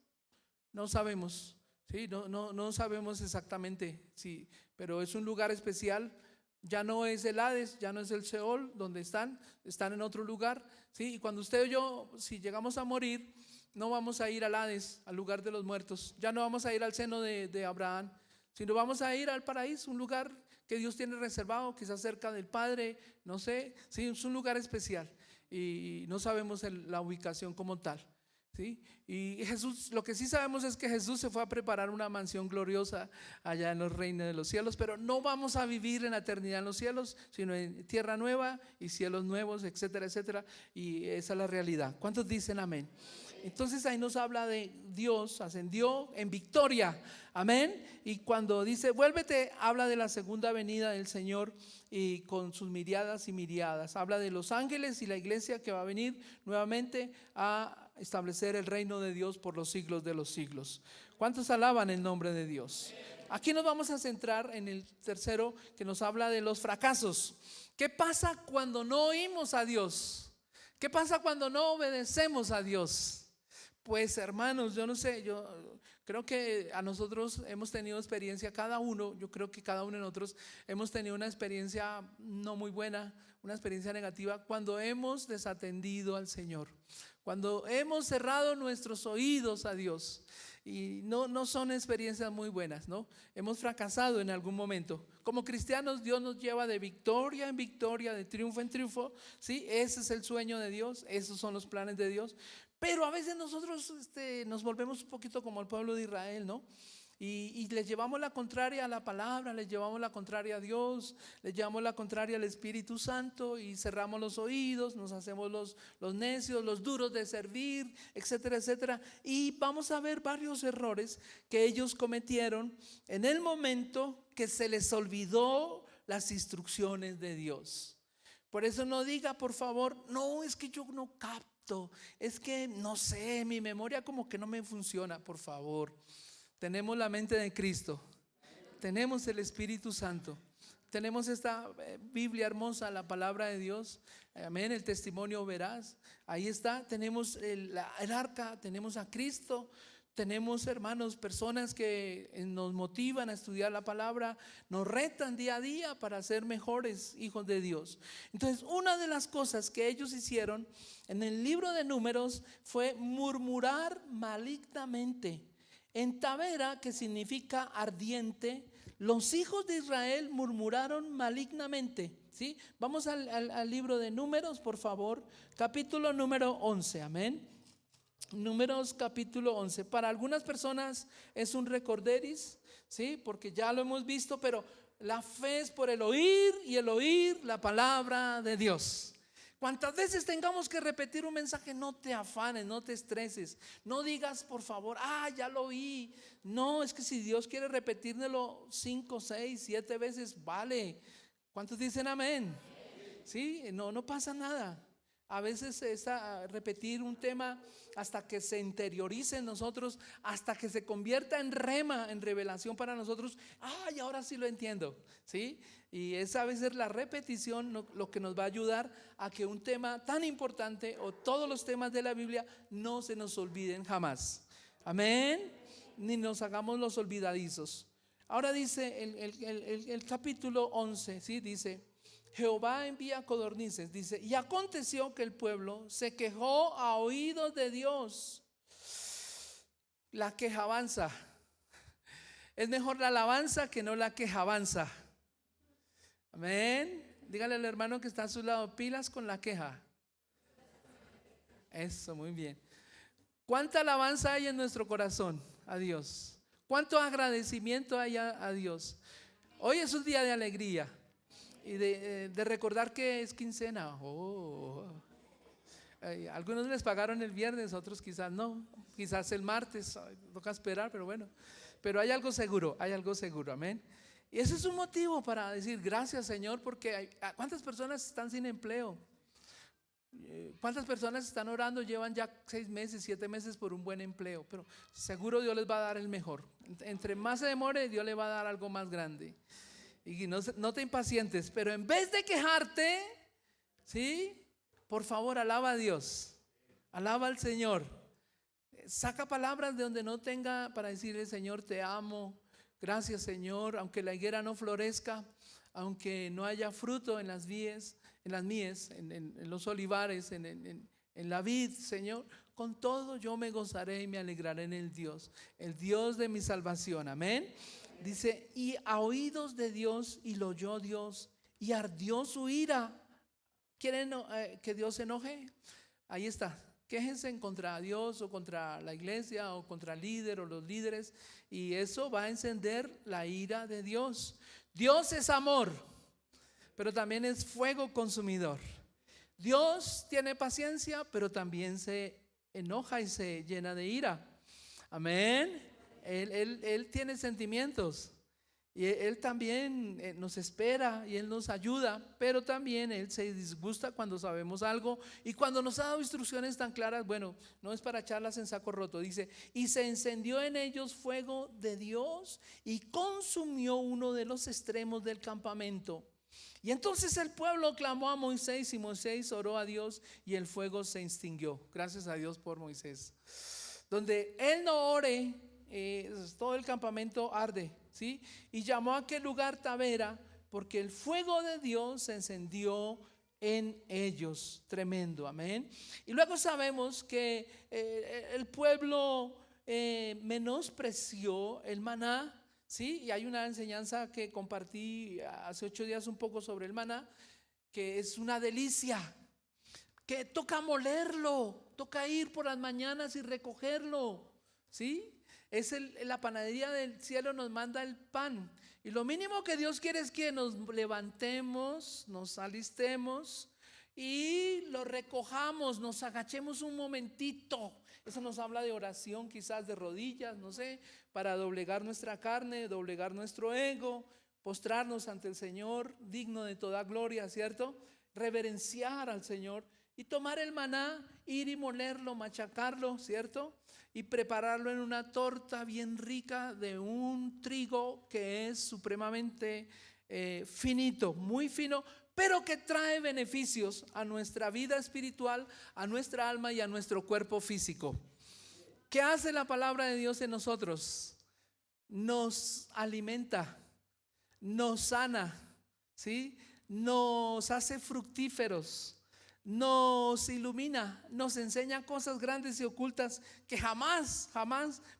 No sabemos. Sí, no sabemos exactamente, sí, pero es un lugar especial. Ya no es el Hades, ya no es el Seol donde están en otro lugar, sí. Y cuando usted o yo, si llegamos a morir, no vamos a ir al Hades, al lugar de los muertos. Ya no vamos a ir al seno de Abraham, sino vamos a ir al paraíso, un lugar que Dios tiene reservado, quizás cerca del Padre, no sé, sí, es un lugar especial y no sabemos la ubicación como tal. ¿Sí? Y Jesús, lo que sí sabemos es que Jesús se fue a preparar una mansión gloriosa allá en los reinos de los cielos, pero no vamos a vivir en la eternidad en los cielos, sino en tierra nueva y cielos nuevos, etcétera, etcétera. Y esa es la realidad. ¿Cuántos dicen amén? Entonces ahí nos habla de Dios ascendió en victoria, amén. Y cuando dice vuélvete, habla de la segunda venida del Señor y con sus miriadas y miriadas. Habla de los ángeles y la iglesia que va a venir nuevamente a establecer el reino de Dios por los siglos de los siglos. ¿Cuántos alaban el nombre de Dios? Aquí nos vamos a centrar en el tercero, que nos habla de los fracasos. ¿Qué pasa cuando no oímos a Dios? ¿Qué pasa cuando no obedecemos a Dios? Pues hermanos, yo no sé, yo creo que a nosotros hemos tenido experiencia, cada uno, yo creo que cada uno de nosotros hemos tenido una experiencia no muy buena, una experiencia negativa cuando hemos desatendido al Señor, cuando hemos cerrado nuestros oídos a Dios. Y no son experiencias muy buenas, ¿no? Hemos fracasado en algún momento. Como cristianos, Dios nos lleva de victoria en victoria, de triunfo en triunfo, ¿sí? Ese es el sueño de Dios, esos son los planes de Dios. Pero a veces nosotros nos volvemos un poquito como el pueblo de Israel, ¿no? Y les llevamos la contraria a la palabra, les llevamos la contraria a Dios, les llevamos la contraria al Espíritu Santo y cerramos los oídos, nos hacemos los necios, los duros de servir, etcétera, etcétera. Y vamos a ver varios errores que ellos cometieron en el momento que se les olvidó las instrucciones de Dios. Por eso no diga, por favor, no, es que yo no capto, es que no sé, mi memoria como que no me funciona, por favor. Tenemos la mente de Cristo, tenemos el Espíritu Santo, tenemos esta Biblia hermosa, la palabra de Dios, amén, el testimonio veraz, ahí está, tenemos el arca, tenemos a Cristo, tenemos hermanos, personas que nos motivan a estudiar la palabra, nos retan día a día para ser mejores hijos de Dios. Entonces, una de las cosas que ellos hicieron en el libro de Números fue murmurar malignamente. En Tavera, que significa ardiente, los hijos de Israel murmuraron malignamente, ¿sí? Vamos al libro de Números, por favor, capítulo número 11, amén. Números capítulo 11. Para algunas personas es un recorderis, ¿sí? Porque ya lo hemos visto, pero la fe es por el oír y el oír la palabra de Dios. Cuantas veces tengamos que repetir un mensaje, no te afanes, no te estreses, no digas por favor, ya lo oí. No, es que si Dios quiere repetírmelo 5, 6, 7 veces, vale. ¿Cuántos dicen amén? Sí, no pasa nada. A veces es repetir un tema hasta que se interiorice en nosotros, hasta que se convierta en rema, en revelación para nosotros. Y ahora sí lo entiendo, ¿sí? Y es a veces la repetición lo que nos va a ayudar a que un tema tan importante o todos los temas de la Biblia no se nos olviden jamás. Amén. Ni nos hagamos los olvidadizos. Ahora dice el capítulo 11, ¿sí? Dice: Jehová envía codornices, dice, y aconteció que el pueblo se quejó a oídos de Dios. La queja avanza. Es mejor la alabanza que no la quejabanza. Amén. Dígale al hermano que está a su lado, pilas con la queja. Eso, muy bien. ¿Cuánta alabanza hay en nuestro corazón a Dios? ¿Cuánto agradecimiento hay a Dios? Hoy es un día de alegría y de recordar que es quincena. Algunos les pagaron el viernes, otros quizás no, quizás el martes, toca esperar, pero bueno. Pero hay algo seguro, amén. Y ese es un motivo para decir gracias, Señor, porque ¿cuántas personas están sin empleo? ¿Cuántas personas están orando? Llevan ya 6 meses, 7 meses por un buen empleo, pero seguro Dios les va a dar el mejor. Entre más se demore, Dios le va a dar algo más grande. Y no te impacientes, pero en vez de quejarte, ¿sí? Por favor, alaba a Dios, alaba al Señor. Saca palabras de donde no tenga para decirle: Señor, te amo. Gracias, Señor, aunque la higuera no florezca, aunque no haya fruto en las mies, en los olivares, en la vid, Señor, con todo yo me gozaré y me alegraré en el Dios de mi salvación. Amén. Dice: y a oídos de Dios, y lo oyó Dios, y ardió su ira. ¿Quieren que Dios se enoje? Ahí está. Quéjense contra Dios o contra la iglesia o contra el líder o los líderes, y eso va a encender la ira de Dios. Dios es amor, pero también es fuego consumidor. Dios tiene paciencia, pero también se enoja y se llena de ira. Amén. Él tiene sentimientos. Y Él también nos espera y Él nos ayuda, pero también Él se disgusta cuando sabemos algo, y cuando nos ha dado instrucciones tan claras, bueno, no es para echarlas en saco roto. Dice: y se encendió en ellos fuego de Dios y consumió uno de los extremos del campamento. Y entonces el pueblo clamó a Moisés, y Moisés oró a Dios, y el fuego se extinguió. Gracias a Dios por Moisés. Donde él no ore, todo el campamento arde, ¿sí? Y llamó a aquel lugar Tabera, porque el fuego de Dios se encendió en ellos. Tremendo, amén. Y luego sabemos que el pueblo menospreció el maná, ¿sí? Y hay una enseñanza que compartí hace 8 días un poco sobre el maná, que es una delicia, que toca molerlo, toca ir por las mañanas y recogerlo, ¿sí? Es la panadería del cielo, nos manda el pan, y lo mínimo que Dios quiere es que nos levantemos, nos alistemos y lo recojamos, nos agachemos un momentito. Eso nos habla de oración, quizás de rodillas, no sé, para doblegar nuestra carne, doblegar nuestro ego, postrarnos ante el Señor, digno de toda gloria, ¿cierto? Reverenciar al Señor y tomar el maná, ir y molerlo, machacarlo, ¿cierto? Y prepararlo en una torta bien rica de un trigo que es supremamente finito, muy fino, pero que trae beneficios a nuestra vida espiritual, a nuestra alma y a nuestro cuerpo físico. ¿Qué hace la palabra de Dios en nosotros? Nos alimenta, nos sana, ¿sí? Nos hace fructíferos, nos ilumina, nos enseña cosas grandes y ocultas que jamás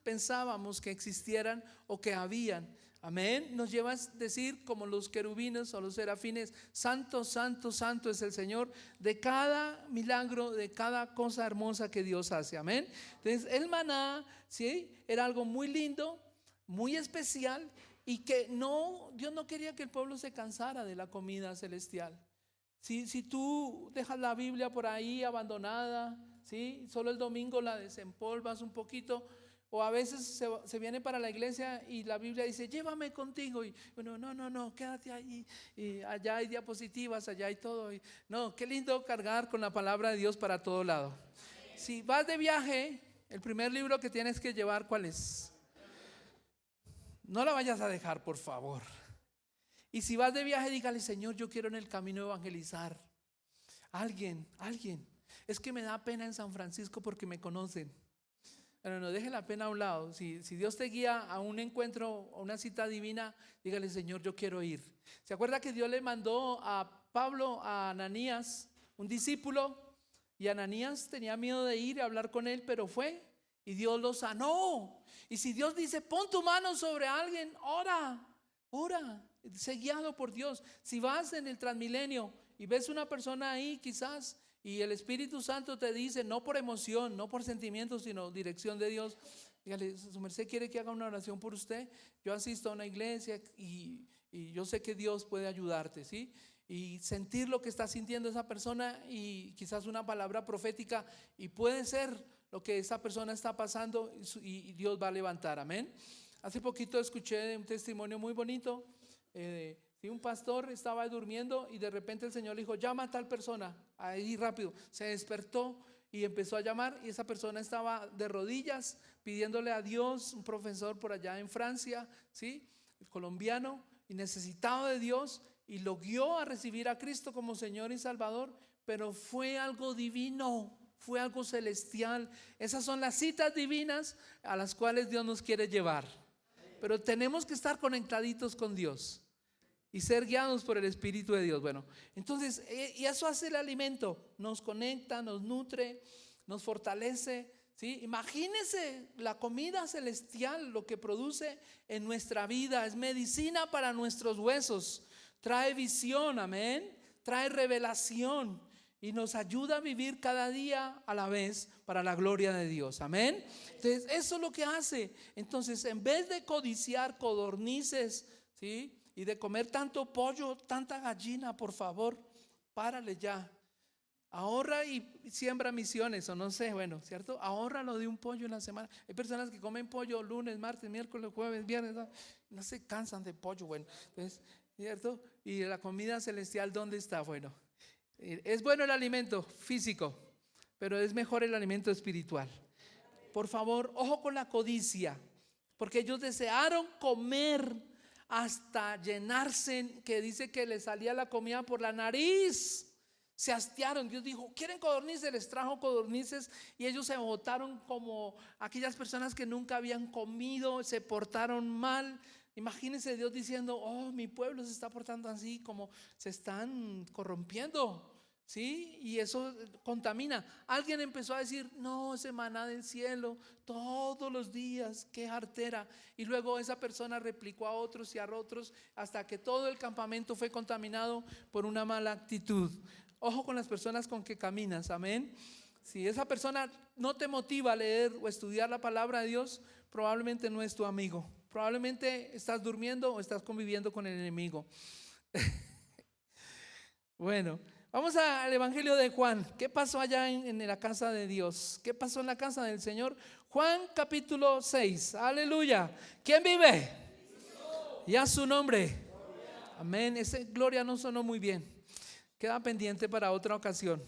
pensábamos que existieran o que habían. Amén. Nos lleva a decir, como los querubines o los serafines: santo, santo, santo es el Señor, de cada milagro, de cada cosa hermosa que Dios hace. Amén. Entonces el maná, ¿sí?, era algo muy lindo, muy especial, y que Dios no quería que el pueblo se cansara de la comida celestial. Si tú dejas la Biblia por ahí abandonada, ¿sí?, solo el domingo la desempolvas un poquito, o a veces se viene para la iglesia y la Biblia dice: llévame contigo, y bueno, no, quédate ahí, y allá hay diapositivas, allá hay todo, no, qué lindo cargar con la palabra de Dios para todo lado. Si vas de viaje, el primer libro que tienes que llevar, ¿cuál es? No la vayas a dejar, por favor. Y si vas de viaje, dígale: Señor, yo quiero en el camino evangelizar. Alguien. Es que me da pena en San Francisco porque me conocen. Pero no deje la pena a un lado. Si Dios te guía a un encuentro, a una cita divina, dígale: Señor, yo quiero ir. ¿Se acuerda que Dios le mandó a Pablo, a Ananías, un discípulo? Y Ananías tenía miedo de ir a hablar con él, pero fue, y Dios lo sanó. Y si Dios dice, pon tu mano sobre alguien, ora, sé guiado por Dios. Si vas en el Transmilenio y ves una persona ahí quizás, y el Espíritu Santo te dice, no por emoción, no por sentimientos, sino dirección de Dios, dígale, su merced quiere que haga una oración por usted. Yo asisto a una iglesia y yo sé que Dios puede ayudarte, ¿sí? Y sentir lo que está sintiendo esa persona y quizás una palabra profética, y puede ser lo que esa persona está pasando y Dios va a levantar, amén. Hace poquito escuché un testimonio muy bonito. Un pastor estaba durmiendo y de repente el Señor le dijo, llama a tal persona, ahí rápido. Se despertó y empezó a llamar, y esa persona estaba de rodillas pidiéndole a Dios, un profesor por allá en Francia, ¿sí? Colombiano, y necesitado de Dios, y lo guió a recibir a Cristo como Señor y Salvador. Pero fue algo divino, fue algo celestial. Esas son las citas divinas a las cuales Dios nos quiere llevar. Pero tenemos que estar conectaditos con Dios y ser guiados por el Espíritu de Dios. Bueno, entonces, y eso hace el alimento, nos conecta, nos nutre, nos fortalece, ¿sí? Imagínese la comida celestial, lo que produce en nuestra vida, es medicina para nuestros huesos, trae visión, amén, trae revelación y nos ayuda a vivir cada día a la vez para la gloria de Dios, amén. Entonces, eso es lo que hace. Entonces, en vez de codiciar codornices, ¿sí?, y de comer tanto pollo, tanta gallina, por favor, párale ya. Ahorra y siembra misiones, o no sé, bueno, ¿cierto? Ahórralo de un pollo en la semana. Hay personas que comen pollo lunes, martes, miércoles, jueves, viernes, no se cansan de pollo, bueno, entonces, ¿cierto? Y la comida celestial, ¿dónde está? Bueno, es bueno el alimento físico, pero es mejor el alimento espiritual. Por favor, ojo con la codicia, porque ellos desearon comer hasta llenarse, que dice que les salía la comida por la nariz. Se hastiaron. Dios dijo, ¿quieren codornices? Les trajo codornices y ellos se botaron como aquellas personas que nunca habían comido, se portaron mal. Imagínense Dios diciendo, oh, mi pueblo se está portando así, como se están corrompiendo, ¿sí? Y eso contamina. Alguien empezó a decir, no, ese maná del cielo todos los días, qué jartera. Y luego esa persona replicó a otros y a otros, hasta que todo el campamento fue contaminado por una mala actitud. Ojo con las personas con que caminas, amén. Si esa persona no te motiva a leer o estudiar la palabra de Dios, probablemente no es tu amigo. Probablemente estás durmiendo o estás conviviendo con el enemigo. Bueno, vamos al Evangelio de Juan. ¿Qué pasó allá en la casa de Dios? ¿Qué pasó en la casa del Señor? Juan capítulo 6. Aleluya. ¿Quién vive? Y a su nombre. Amén. Ese gloria no sonó muy bien. Queda pendiente para otra ocasión.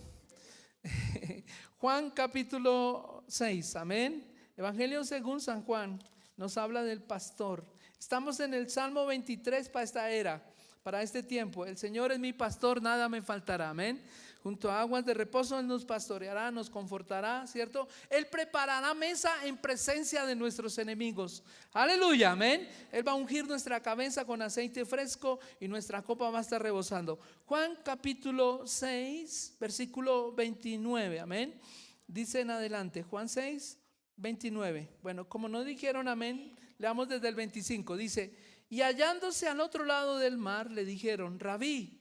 Juan capítulo 6. Amén. Evangelio según San Juan nos habla del pastor. Estamos en el Salmo 23 para esta era, para este tiempo. El Señor es mi pastor, nada me faltará, amén. Junto a aguas de reposo Él nos pastoreará, nos confortará, ¿cierto? Él preparará mesa en presencia de nuestros enemigos. Aleluya, amén. Él va a ungir nuestra cabeza con aceite fresco y nuestra copa va a estar rebosando. Juan capítulo 6, versículo 29, amén. Dice en adelante, Juan 6, 29. Bueno, como no dijeron amén, leamos desde el 25. Dice, y hallándose al otro lado del mar, le dijeron, Rabí,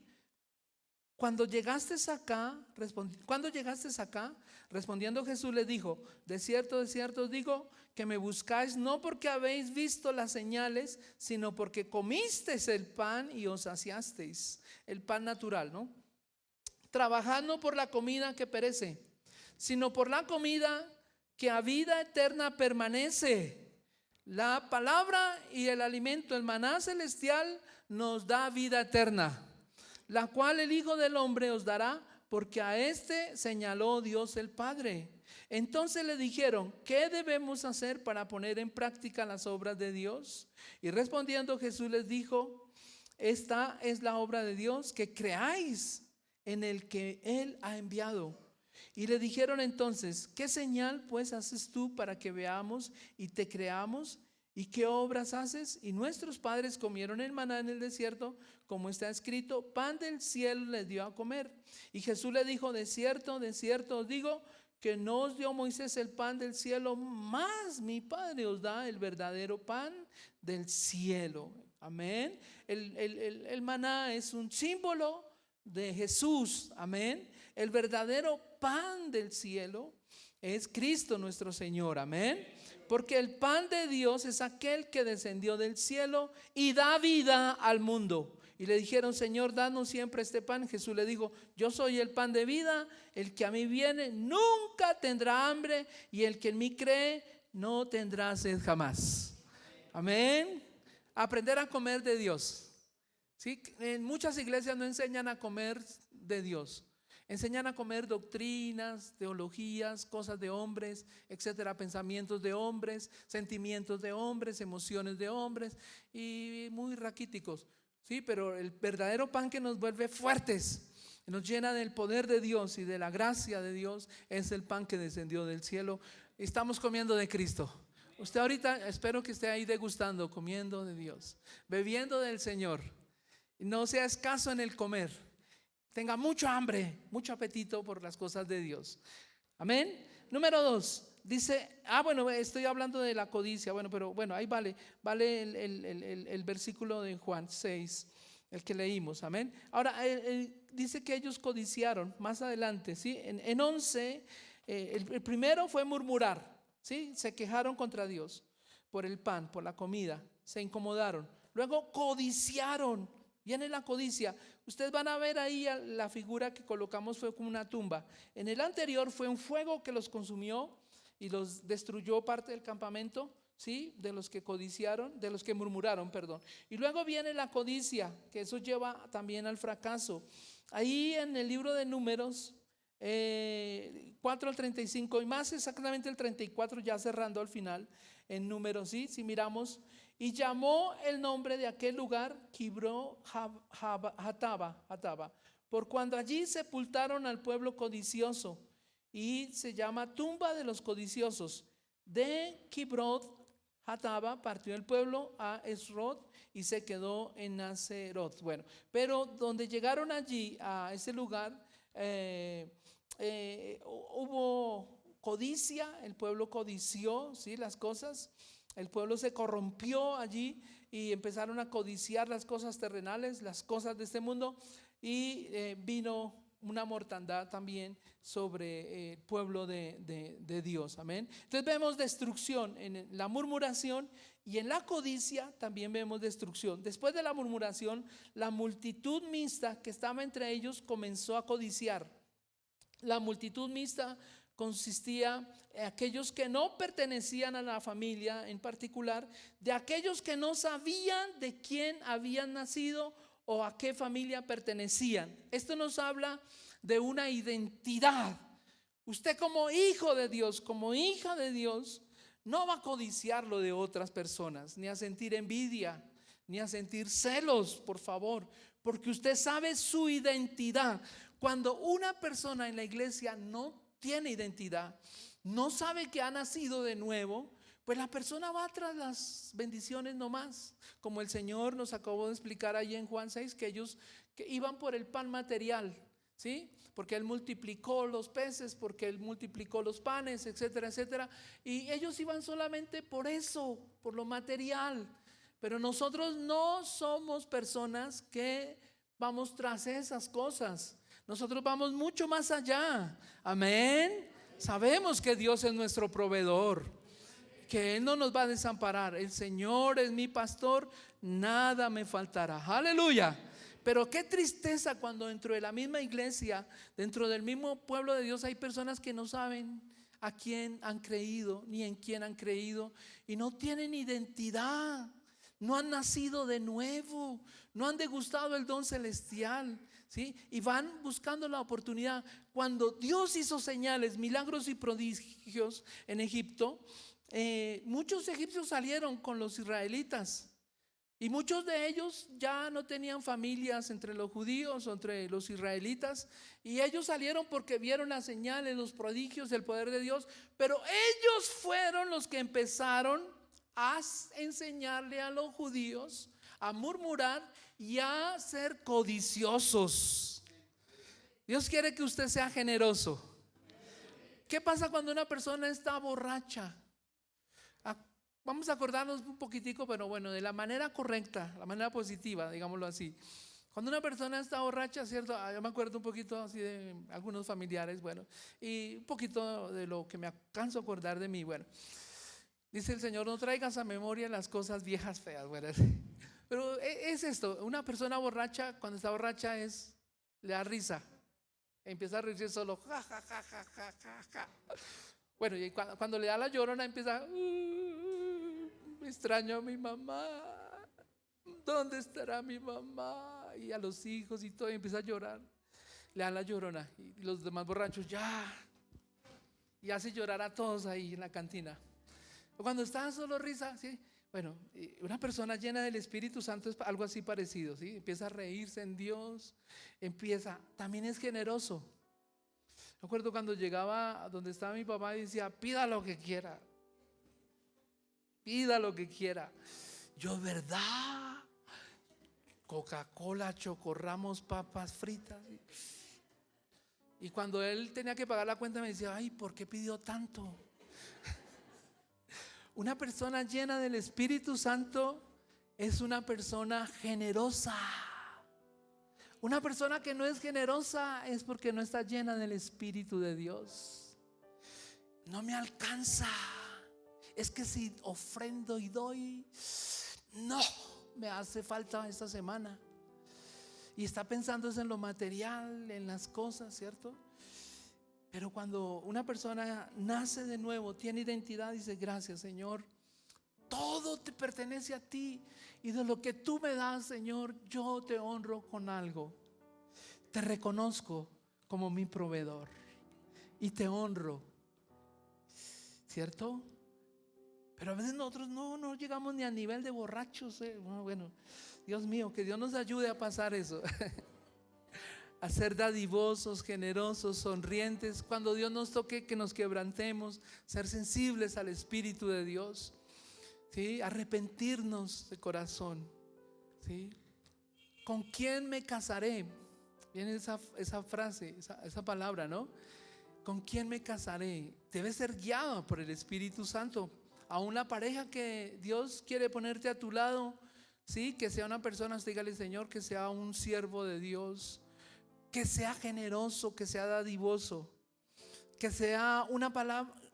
¿cuándo llegaste acá? Respondiendo Jesús les dijo, de cierto os digo, que me buscáis no porque habéis visto las señales, sino porque comisteis el pan y os saciasteis. El pan natural, ¿no? Trabajad no por la comida que perece, sino por la comida que a vida eterna permanece. La palabra y el alimento, el maná celestial, nos da vida eterna, la cual el Hijo del Hombre os dará, porque a este señaló Dios el Padre. Entonces le dijeron, ¿qué debemos hacer para poner en práctica las obras de Dios? Y respondiendo Jesús les dijo, esta es la obra de Dios, que creáis en el que Él ha enviado. Y le dijeron entonces, ¿qué señal pues haces tú para que veamos y te creamos? ¿Y qué obras haces? Y nuestros padres comieron el maná en el desierto, como está escrito, pan del cielo les dio a comer. Y Jesús le dijo, de cierto os digo, que no os dio Moisés el pan del cielo, más mi Padre os da el verdadero pan del cielo. Amén. El maná es un símbolo de Jesús. Amén. El verdadero pan del cielo es Cristo nuestro Señor. Amén. Porque el pan de Dios es aquel que descendió del cielo y da vida al mundo. Y le dijeron: Señor, danos siempre este pan. Jesús le dijo: yo soy el pan de vida. El que a mí viene nunca tendrá hambre, y el que en mí cree no tendrá sed jamás. Amén. Aprender a comer de Dios. ¿Sí? En muchas iglesias no enseñan a comer de Dios. Enseñan a comer doctrinas, teologías, cosas de hombres, etcétera, pensamientos de hombres, sentimientos de hombres, emociones de hombres, y muy raquíticos. Sí, pero el verdadero pan que nos vuelve fuertes, nos llena del poder de Dios y de la gracia de Dios, es el pan que descendió del cielo. Estamos comiendo de Cristo. Usted ahorita, espero que esté ahí degustando, comiendo de Dios, bebiendo del Señor. No sea escaso en el comer. Tenga mucho hambre, mucho apetito por las cosas de Dios. Amén. Número 2. Dice, bueno, estoy hablando de la codicia. Bueno, pero bueno, ahí vale el versículo de Juan 6, el que leímos. Amén. Ahora, dice que ellos codiciaron más adelante, ¿sí? En 11, el primero fue murmurar, ¿sí? Se quejaron contra Dios por el pan, por la comida, se incomodaron. Luego codiciaron. Viene la codicia. Ustedes van a ver ahí la figura que colocamos, fue como una tumba. En el anterior fue un fuego que los consumió y los destruyó parte del campamento, ¿sí? De los que codiciaron, de los que murmuraron, perdón. Y luego viene la codicia, que eso lleva también al fracaso. Ahí en el libro de Números 4 al 35 y más exactamente el 34, ya cerrando al final, en Números, ¿sí? Si miramos, y llamó el nombre de aquel lugar Kibro Hataba, por cuando allí sepultaron al pueblo codicioso, y se llama tumba de los codiciosos. De Kibrot Hataba partió el pueblo a Esrod y se quedó en Naserot. Bueno, pero donde llegaron allí a ese lugar, hubo codicia, el pueblo codició, ¿sí? Las cosas. El pueblo se corrompió allí y empezaron a codiciar las cosas terrenales, las cosas de este mundo, y vino una mortandad también sobre el pueblo de Dios. Amén. Entonces vemos destrucción en la murmuración, y en la codicia también vemos destrucción. Después de la murmuración, la multitud mixta que estaba entre ellos comenzó a codiciar. La multitud mixta consistía en aquellos que no pertenecían a la familia en particular, de aquellos que no sabían de quién habían nacido o a qué familia pertenecían. Esto nos habla de una identidad. Usted como hijo de Dios, como hija de Dios, no va a codiciar lo de otras personas, ni a sentir envidia, ni a sentir celos, por favor, porque usted sabe su identidad. Cuando una persona en la iglesia no tiene identidad, no sabe que ha nacido de nuevo, pues la persona va tras las bendiciones nomás, como el Señor nos acabó de explicar ahí en Juan 6, que ellos que iban por el pan material, ¿sí? Porque Él multiplicó los peces, porque Él multiplicó los panes, etcétera, etcétera, y ellos iban solamente por eso, por lo material. Pero nosotros no somos personas que vamos tras esas cosas. Nosotros vamos mucho más allá. Amén. Sabemos que Dios es nuestro proveedor, que Él no nos va a desamparar. El Señor es mi pastor, nada me faltará. Aleluya. Pero qué tristeza cuando dentro de la misma iglesia, dentro del mismo pueblo de Dios, hay personas que no saben a quién han creído, ni en quién han creído, y no tienen identidad, no han nacido de nuevo, no han degustado el don celestial, ¿sí? Y van buscando la oportunidad. Cuando Dios hizo señales, milagros y prodigios en Egipto, muchos egipcios salieron con los israelitas, y muchos de ellos ya no tenían familias entre los judíos o entre los israelitas, y ellos salieron porque vieron las señales, los prodigios, el poder de Dios. Pero ellos fueron los que empezaron a enseñarle a los judíos a murmurar y a ser codiciosos. Dios quiere que usted sea generoso, ¿Qué pasa cuando una persona está borracha? Vamos a acordarnos un poquitico, pero bueno, de la manera correcta, la manera positiva, digámoslo así. Cuando una persona está borracha, ¿cierto? Yo me acuerdo un poquito así de algunos familiares, bueno, y un poquito de lo que me alcanzo a acordar de mí, bueno. Dice el Señor, no traigas a memoria las cosas viejas feas, bueno. Pero es esto, una persona borracha, cuando está borracha le da risa. Empieza a reírse solo, ja, ja, ja, ja, ja, ja, ja. Bueno, y cuando le da la llorona empieza, me extraño a mi mamá, ¿dónde estará mi mamá? Y a los hijos y todo, y empieza a llorar. Le da la llorona y los demás borrachos y hace llorar a todos ahí en la cantina. Cuando está solo risa, ¿sí? Bueno, una persona llena del Espíritu Santo es algo así parecido, ¿sí? Empieza a reírse en Dios, también es generoso. Me acuerdo cuando llegaba a donde estaba mi papá y decía, pida lo que quiera. Pida lo que quiera. Yo, ¿verdad? Coca-Cola, chocorramos, papas fritas. Y cuando él tenía que pagar la cuenta me decía, ay, ¿por qué pidió tanto? Una persona llena del Espíritu Santo es una persona generosa. Una persona que no es generosa es porque no está llena del Espíritu de Dios. No me alcanza. Es que si ofrendo y doy, no, me hace falta esta semana. Y está pensando en lo material, en las cosas, ¿cierto? Pero cuando una persona nace de nuevo, tiene identidad, dice, gracias Señor, todo te pertenece a ti. Y de lo que tú me das, Señor, yo te honro con algo. Te reconozco como mi proveedor y te honro, ¿cierto? Pero a veces nosotros no llegamos ni a nivel de borrachos. Bueno, Dios mío, que Dios nos ayude a pasar eso. A ser dadivosos, generosos, sonrientes. Cuando Dios nos toque, que nos quebrantemos, ser sensibles al Espíritu de Dios, ¿sí? Arrepentirnos de corazón, ¿sí? ¿Con quién me casaré? Viene esa frase, esa palabra, ¿no? ¿Con quién me casaré? Debe ser guiado por el Espíritu Santo. Aún la pareja que Dios quiere ponerte a tu lado, ¿sí? Que sea una persona, dígale Señor, que sea un siervo de Dios, que sea generoso, que sea dadivoso, que sea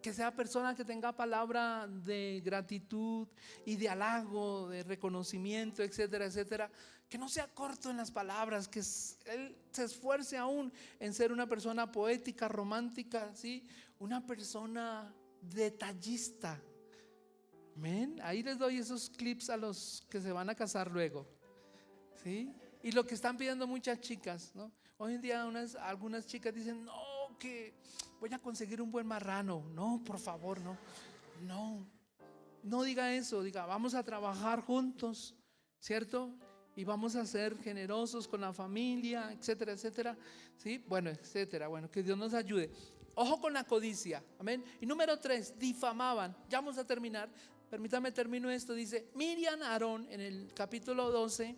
que sea persona que tenga palabra de gratitud y de halago, de reconocimiento, etcétera, etcétera. Que no sea corto en las palabras, que él se esfuerce aún en ser una persona poética, romántica, ¿sí? Una persona detallista. Amén. Ahí les doy esos clips a los que se van a casar luego, ¿sí? Y lo que están pidiendo muchas chicas, ¿no? Hoy en día algunas chicas dicen, no, que voy a conseguir un buen marrano. No, por favor, no diga eso. Diga, vamos a trabajar juntos, ¿cierto? Y vamos a ser generosos con la familia, etcétera, etcétera, ¿sí? Bueno, etcétera, bueno, que Dios nos ayude. Ojo con la codicia, amén. Y número 3, difamaban. Ya vamos a terminar, permítame termino esto. Dice, Miriam, Aarón, en el capítulo 12,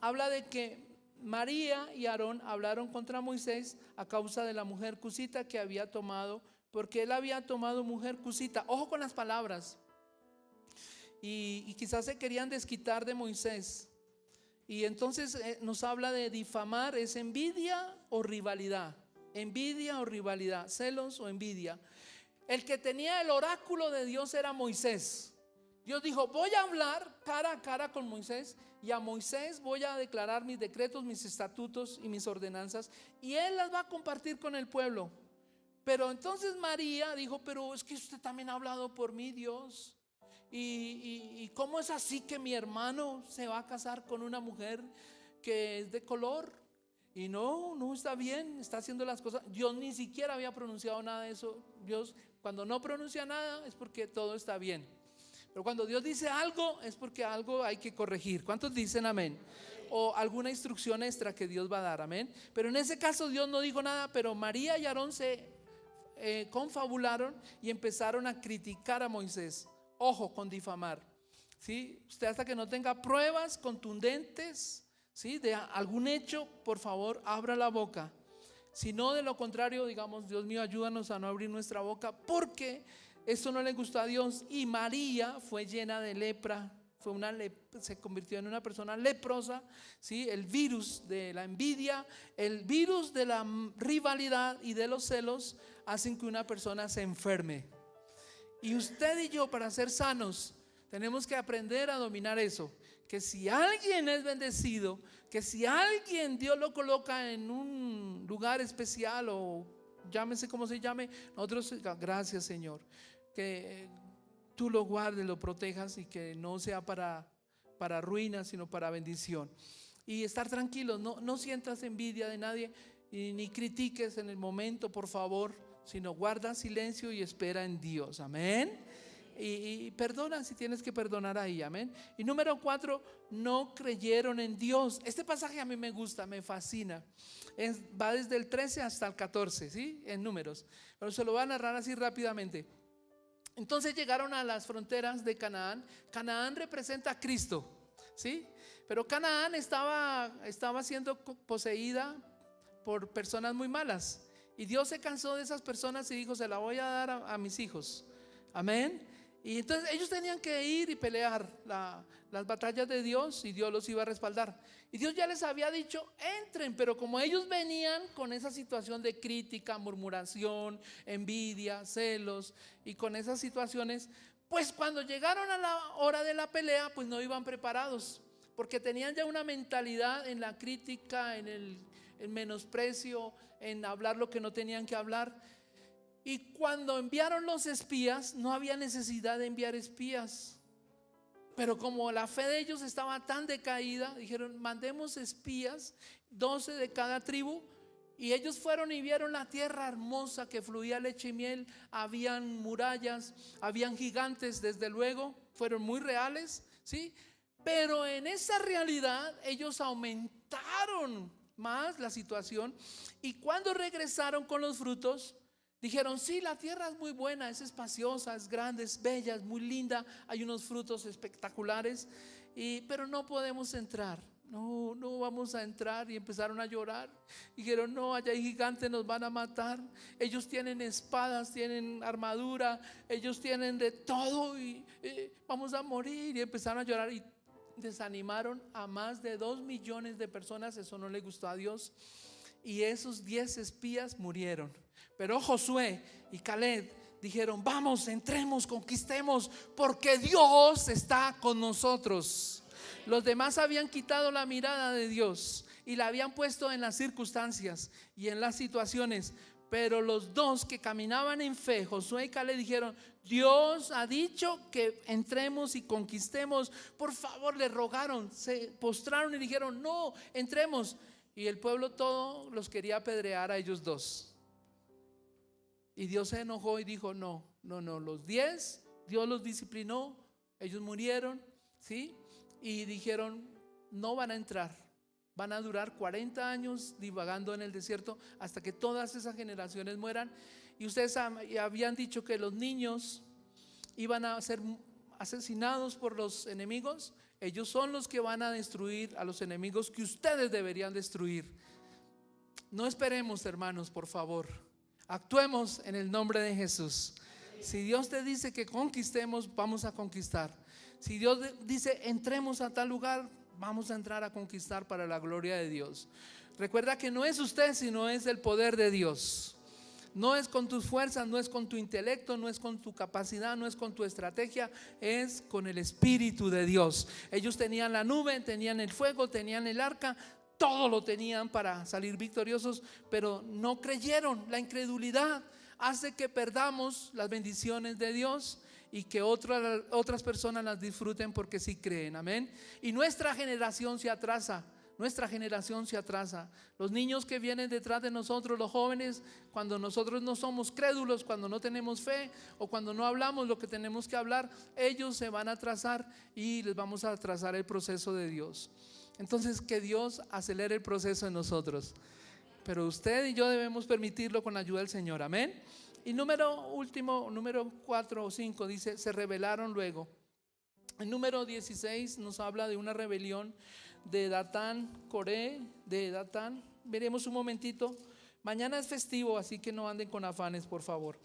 habla de que María y Aarón hablaron contra Moisés a causa de la mujer cusita que había tomado, porque él había tomado mujer cusita. Ojo con las palabras. Y quizás se querían desquitar de Moisés. Y entonces nos habla de difamar, es envidia o rivalidad. Envidia o rivalidad, celos o envidia. El que tenía el oráculo de Dios era Moisés. Dios dijo, voy a hablar cara a cara con Moisés, y a Moisés voy a declarar mis decretos, mis estatutos y mis ordenanzas, y él las va a compartir con el pueblo. Pero entonces María dijo, pero es que usted también ha hablado por mí, Dios. ¿Y cómo es así que mi hermano se va a casar con una mujer que es de color? Y no está bien, está haciendo las cosas. Dios ni siquiera había pronunciado nada de eso. Dios, cuando no pronuncia nada es porque todo está bien. Pero cuando Dios dice algo es porque algo hay que corregir. ¿Cuántos dicen amén? O alguna instrucción extra que Dios va a dar, amén. Pero en ese caso Dios no dijo nada, pero María y Aarón se confabularon y empezaron a criticar a Moisés. Ojo con difamar, ¿sí? Usted hasta que no tenga pruebas contundentes, ¿sí? De algún hecho, por favor, abra la boca. Si no, de lo contrario, digamos, Dios mío, ayúdanos a no abrir nuestra boca, porque esto no le gustó a Dios. Y María fue llena de lepra, se convirtió en una persona leprosa, ¿sí? El virus de la envidia, el virus de la rivalidad y de los celos hacen que una persona se enferme. Y usted y yo, para ser sanos, tenemos que aprender a dominar eso. Que si alguien es bendecido, que si alguien Dios lo coloca en un lugar especial, o llámese como se llame, nosotros, gracias Señor, que tú lo guardes, lo protejas, y que no sea para ruina, sino para bendición. Y estar tranquilos, no sientas envidia de nadie, ni critiques en el momento, por favor, sino guarda silencio y espera en Dios. Amén. Y perdona si tienes que perdonar ahí. Amén. Y número 4, no creyeron en Dios. Este pasaje a mí me gusta, me fascina. Va desde el 13 hasta el 14, ¿sí? En Números, pero se lo voy a narrar así rápidamente. Entonces llegaron a las fronteras de Canaán. Canaán representa a Cristo, ¿sí? Pero Canaán estaba siendo poseída por personas muy malas. Y Dios se cansó de esas personas y dijo: se la voy a dar a mis hijos. Amén. Y entonces ellos tenían que ir y pelear las batallas de Dios, y Dios los iba a respaldar. Y Dios ya les había dicho: entren. Pero como ellos venían con esa situación de crítica, murmuración, envidia, celos, y con esas situaciones, pues cuando llegaron a la hora de la pelea, pues no iban preparados, porque tenían ya una mentalidad en la crítica, en el menosprecio, en hablar lo que no tenían que hablar. Y cuando enviaron los espías, no había necesidad de enviar espías, pero como la fe de ellos estaba tan decaída, dijeron: mandemos espías, 12 de cada tribu. Y ellos fueron y vieron la tierra hermosa que fluía leche y miel. Habían murallas, habían gigantes, desde luego, fueron muy reales, ¿sí? Pero en esa realidad ellos aumentaron más la situación. Y cuando regresaron con los frutos, dijeron: sí, la tierra es muy buena, es espaciosa, es grande, es bella, es muy linda, hay unos frutos espectaculares, pero no podemos entrar. No vamos a entrar. Y empezaron a llorar. Dijeron: no, allá hay gigantes, nos van a matar. Ellos tienen espadas, tienen armadura, ellos tienen de todo, y vamos a morir. Y empezaron a llorar y desanimaron a más de 2 millones de personas. Eso no le gustó a Dios. Y esos 10 espías murieron. Pero Josué y Caleb dijeron: vamos, entremos, conquistemos, porque Dios está con nosotros. Los demás habían quitado la mirada de Dios y la habían puesto en las circunstancias y en las situaciones. Pero los dos que caminaban en fe, Josué y Caleb, dijeron: Dios ha dicho que entremos y conquistemos. Por favor, le rogaron, se postraron y dijeron: no, entremos. Y el pueblo todo los quería apedrear a ellos dos. Y Dios se enojó y dijo: no, los 10, Dios los disciplinó, ellos murieron, ¿sí? Y dijeron: no van a entrar, van a durar 40 años divagando en el desierto hasta que todas esas generaciones mueran. Y ustedes habían dicho que los niños iban a ser asesinados por los enemigos. Ellos son los que van a destruir a los enemigos que ustedes deberían destruir. No esperemos, hermanos, por favor. Actuemos en el nombre de Jesús. Si Dios te dice que conquistemos, vamos a conquistar. Si Dios dice entremos a tal lugar, vamos a entrar a conquistar para la gloria de Dios. Recuerda que no es usted, sino es el poder de Dios. No es con tus fuerzas, no es con tu intelecto, no es con tu capacidad, no es con tu estrategia, es con el Espíritu de Dios. Ellos tenían la nube, tenían el fuego, tenían el arca, todo lo tenían para salir victoriosos, pero no creyeron. La incredulidad hace que perdamos las bendiciones de Dios y que otras personas las disfruten porque sí creen. Amén. Y nuestra generación se atrasa. Nuestra generación se atrasa. Los niños que vienen detrás de nosotros, los jóvenes, cuando nosotros no somos crédulos, cuando no tenemos fe o cuando no hablamos lo que tenemos que hablar, ellos se van a atrasar y les vamos a atrasar el proceso de Dios. Entonces, que Dios acelere el proceso en nosotros. Pero usted y yo debemos permitirlo con la ayuda del Señor. Amén. Y número 4 o 5 dice: se rebelaron luego. El número 16 nos habla de una rebelión de Datán, Coré, de Datán. Veremos un momentito, Mañana es festivo, así que no anden con afanes, por favor.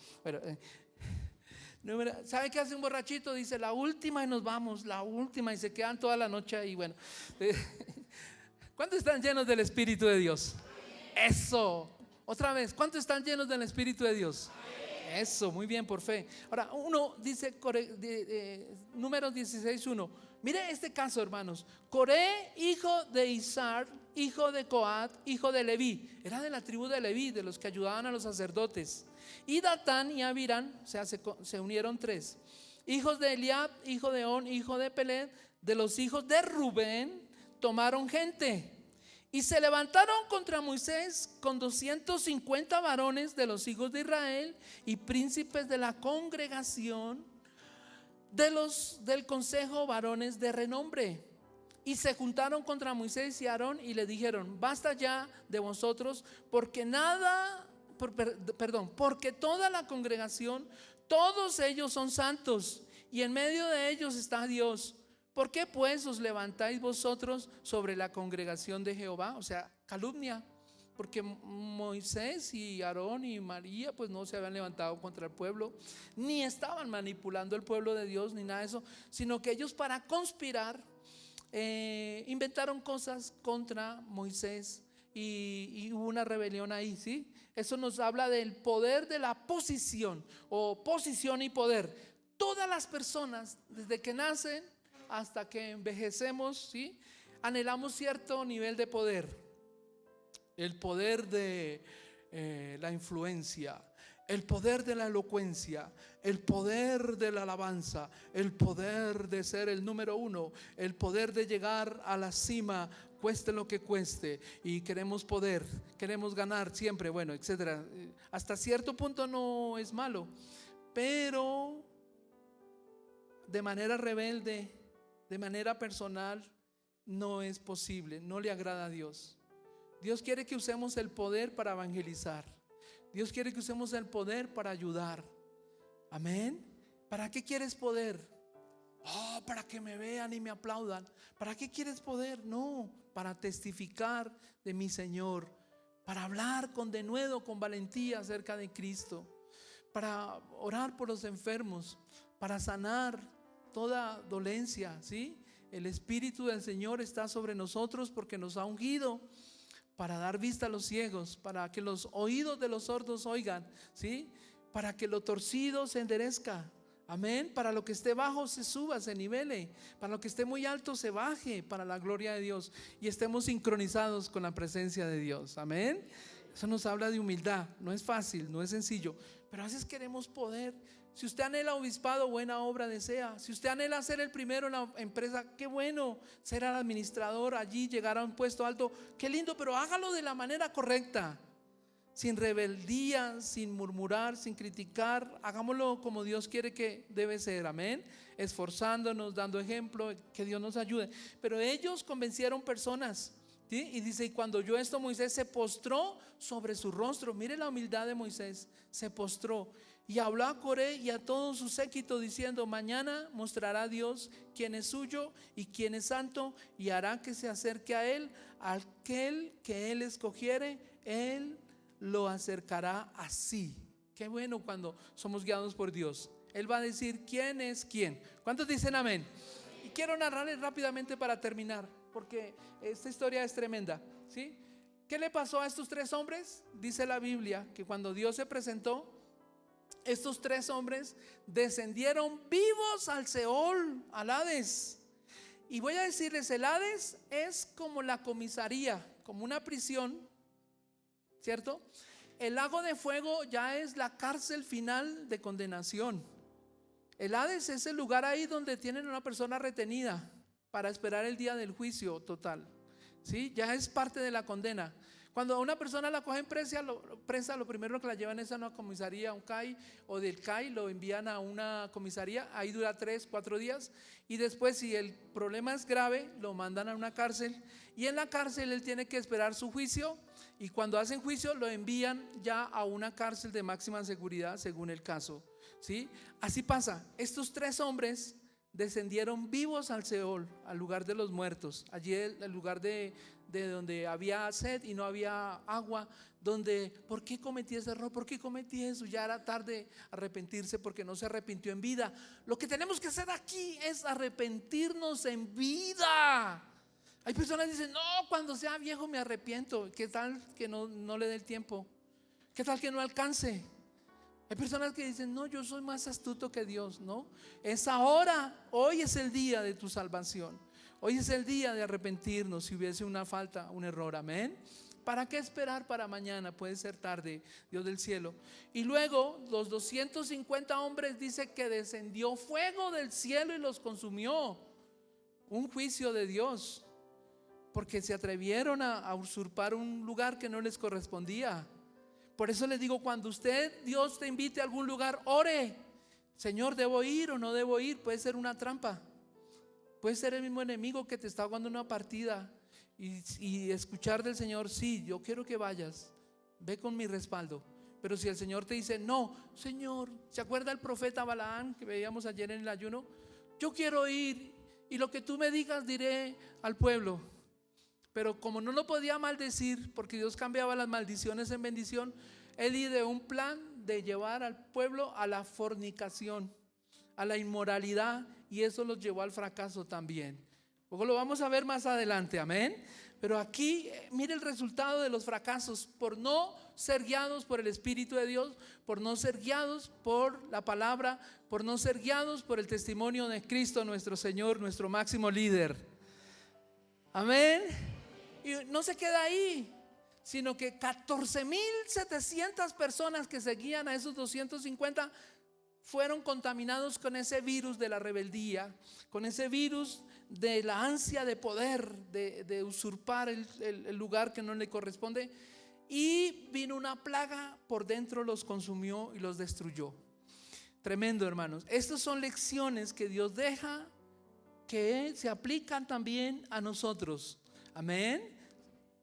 Bueno, ¿sabe qué hace un borrachito? Dice la última y nos vamos, la última, y se quedan toda la noche ahí. Bueno, ¿cuántos están llenos del Espíritu de Dios? Eso. Otra vez, ¿cuántos están llenos del Espíritu de Dios? Eso, muy bien, por fe. Ahora, uno dice, Números 16:1. Mire este caso, hermanos. Coré, hijo de Izar, hijo de Coat, hijo de Leví. Era de la tribu de Leví, de los que ayudaban a los sacerdotes. Y Datán y Abirán, o sea, se unieron tres. Hijos de Eliab, hijo de On, hijo de Peled, de los hijos de Rubén, tomaron gente. Y se levantaron contra Moisés con 250 varones de los hijos de Israel y príncipes de la congregación del consejo, varones de renombre. Y se juntaron contra Moisés y Aarón y le dijeron: basta ya de vosotros, porque porque toda la congregación, todos ellos son santos, y en medio de ellos está Dios. ¿Por qué pues os levantáis vosotros sobre la congregación de Jehová? O sea, calumnia. Porque Moisés y Aarón y María pues no se habían levantado contra el pueblo, ni estaban manipulando el pueblo de Dios, ni nada de eso, sino que ellos, para conspirar, inventaron cosas contra Moisés y hubo una rebelión ahí, ¿sí? Eso nos habla del poder de la posición, o posición y poder. Todas las personas, desde que nacen hasta que envejecemos, ¿sí?, anhelamos cierto nivel de poder. El poder de la influencia, el poder de la elocuencia, el poder de la alabanza, el poder de ser el número uno, el poder de llegar a la cima, cueste lo que cueste. Y queremos poder, queremos ganar siempre, bueno, etcétera. Hasta cierto punto no es malo, pero de manera rebelde, de manera personal, no es posible, no le agrada a Dios. Dios quiere que usemos el poder para evangelizar. Dios quiere que usemos el poder para ayudar. Amén. ¿Para qué quieres poder? Oh, para que me vean y me aplaudan. ¿Para qué quieres poder? No, para testificar de mi Señor, para hablar con denuedo, con valentía acerca de Cristo, para orar por los enfermos, para sanar toda dolencia, ¿sí? El Espíritu del Señor está sobre nosotros porque nos ha ungido para dar vista a los ciegos, para que los oídos de los sordos oigan, ¿sí? Para que lo torcido se enderezca. Amén. Para lo que esté bajo se suba, se nivele. Para lo que esté muy alto se baje, para la gloria de Dios, y estemos sincronizados con la presencia de Dios. Amén. Eso nos habla de humildad. No es fácil, no es sencillo, pero a veces queremos poder. Si usted anhela obispado, buena obra desea. Si usted anhela ser el primero en la empresa, qué bueno. Ser el administrador allí, llegar a un puesto alto, qué lindo, pero hágalo de la manera correcta, sin rebeldía, sin murmurar, sin criticar. Hagámoslo como Dios quiere que debe ser. Amén. Esforzándonos, dando ejemplo, que Dios nos ayude. Pero ellos convencieron personas, ¿sí? Y dice: y cuando oyó esto, Moisés se postró sobre su rostro. Mire la humildad de Moisés. Se postró y habló a Coré y a todo su séquito diciendo: mañana mostrará Dios quién es suyo y quién es santo, y hará que se acerque a él aquel que él escogiere, él lo acercará así. Qué bueno cuando somos guiados por Dios. Él va a decir quién es quién. ¿Cuántos dicen amén? Y quiero narrarles rápidamente para terminar, porque esta historia es tremenda, ¿sí? ¿Qué le pasó a estos tres hombres? Dice la Biblia que cuando Dios se presentó, estos tres hombres descendieron vivos al Seol, al Hades. Y voy a decirles, el Hades es como la comisaría, como una prisión, ¿cierto? El lago de fuego ya es la cárcel final de condenación. El Hades es el lugar ahí donde tienen a una persona retenida para esperar el día del juicio total, ¿sí? Ya es parte de la condena. Cuando a una persona la cogen presa, lo primero que la llevan es a una comisaría, a un CAI, o del CAI lo envían a una comisaría. Ahí dura 3-4 días, y después, si el problema es grave, lo mandan a una cárcel, y en la cárcel él tiene que esperar su juicio, y cuando hacen juicio lo envían ya a una cárcel de máxima seguridad según el caso, ¿sí? Así pasa. Estos tres hombres descendieron vivos al Seol, al lugar de los muertos. Allí el lugar de donde había sed y no había agua, donde, ¿por qué cometí ese error? ¿Por qué cometí eso? Ya era tarde arrepentirse porque no se arrepintió en vida. Lo que tenemos que hacer aquí es arrepentirnos en vida. Hay personas que dicen, no, cuando sea viejo me arrepiento. ¿Qué tal que no le dé el tiempo? ¿Qué tal que no alcance? Hay personas que dicen, no, yo soy más astuto que Dios. No, es ahora, hoy es el día de tu salvación. Hoy es el día de arrepentirnos si hubiese una falta, un error, amén. ¿Para qué esperar para mañana? Puede ser tarde, Dios del cielo. Y luego los 250 hombres dice que descendió fuego del cielo y los consumió. Un juicio de Dios, porque se atrevieron a usurpar un lugar que no les correspondía. Por eso les digo, cuando Dios te invite a algún lugar, ore. Señor, ¿debo ir o no debo ir? Puede ser una trampa. Puede ser el mismo enemigo que te está jugando una partida y escuchar del Señor, sí, yo quiero que vayas, ve con mi respaldo. Pero si el Señor te dice, no, Señor, ¿se acuerda el profeta Balaam que veíamos ayer en el ayuno? Yo quiero ir y lo que tú me digas diré al pueblo. Pero como no lo podía maldecir, porque Dios cambiaba las maldiciones en bendición, él ideó un plan de llevar al pueblo a la fornicación, a la inmoralidad, y eso los llevó al fracaso también. Luego lo vamos a ver más adelante, amén. Pero aquí mire el resultado de los fracasos por no ser guiados por el Espíritu de Dios, por no ser guiados por la palabra, por no ser guiados por el testimonio de Cristo nuestro Señor, nuestro máximo líder. Amén. Y no se queda ahí, sino que 14,700 personas que seguían a esos 250 fueron contaminados con ese virus de la rebeldía, con ese virus de la ansia de poder, de usurpar el lugar que no le corresponde. Y vino una plaga por dentro, los consumió y los destruyó. Tremendo, hermanos. Estas son lecciones que Dios deja, que se aplican también a nosotros. Amén.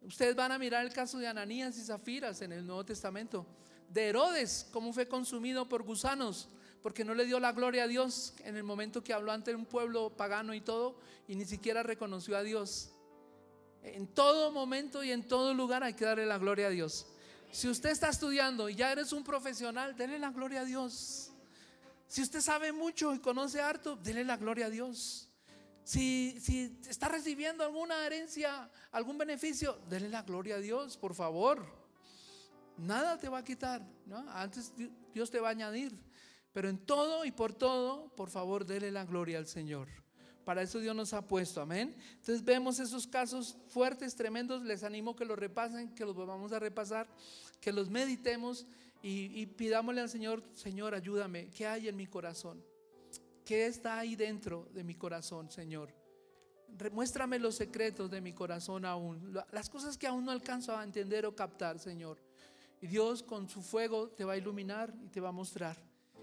Ustedes van a mirar el caso de Ananías y Zafiras en el Nuevo Testamento. De Herodes, cómo fue consumido por gusanos, porque no le dio la gloria a Dios en el momento que habló ante un pueblo pagano y todo, y ni siquiera reconoció a Dios. En todo momento y en todo lugar hay que darle la gloria a Dios. Si usted está estudiando y ya eres un profesional, dele la gloria a Dios. Si usted sabe mucho y conoce harto, dele la gloria a Dios. Si está recibiendo alguna herencia, algún beneficio, dele la gloria a Dios, por favor. Nada te va a quitar, ¿no? Antes Dios te va a añadir. Pero en todo y por todo, por favor, dele la gloria al Señor. Para eso Dios nos ha puesto, amén. Entonces vemos esos casos fuertes, tremendos. Les animo que los repasen, que los vamos a repasar, que los meditemos y pidámosle al Señor, Señor, ayúdame. ¿Qué hay en mi corazón? ¿Qué está ahí dentro de mi corazón, Señor? Muéstrame los secretos de mi corazón aún, las cosas que aún no alcanzo a entender o captar, Señor. Y Dios con su fuego te va a iluminar y te va a mostrar.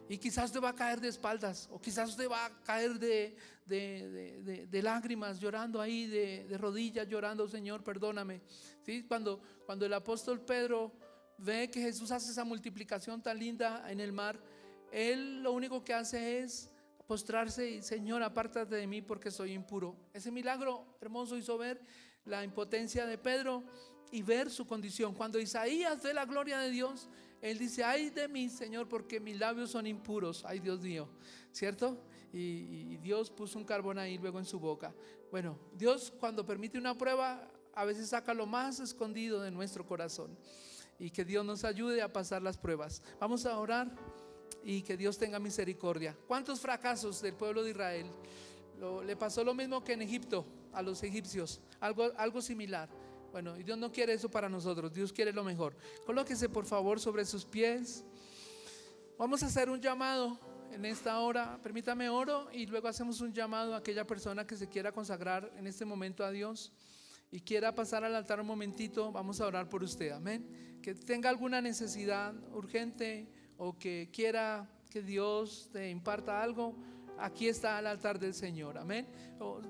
Y quizás te va a caer de espaldas, o quizás te va a caer de lágrimas, llorando ahí, de rodillas, llorando, Señor, perdóname. ¿Sí? Cuando el apóstol Pedro ve que Jesús hace esa multiplicación tan linda en el mar, él lo único que hace es postrarse y, Señor, apártate de mí porque soy impuro. Ese milagro hermoso hizo ver la impotencia de Pedro y ver su condición. Cuando Isaías ve la gloria de Dios, él dice, ay de mí, Señor, porque mis labios son impuros. Ay, Dios mío, ¿cierto? Y Dios puso un carbón ahí luego en su boca. Bueno, Dios cuando permite una prueba, a veces saca lo más escondido de nuestro corazón. Y que Dios nos ayude a pasar las pruebas. Vamos a orar y que Dios tenga misericordia. ¿Cuántos fracasos del pueblo de Israel? Le pasó lo mismo que en Egipto a los egipcios, algo similar. Bueno, y Dios no quiere eso para nosotros, Dios quiere lo mejor. Colóquese por favor sobre sus pies. Vamos a hacer un llamado en esta hora. Permítame, oro y luego hacemos un llamado a aquella persona que se quiera consagrar en este momento a Dios y quiera pasar al altar un momentito. Vamos a orar por usted, amén. Que tenga alguna necesidad urgente o que quiera que Dios te imparta algo, aquí está el altar del Señor, amén.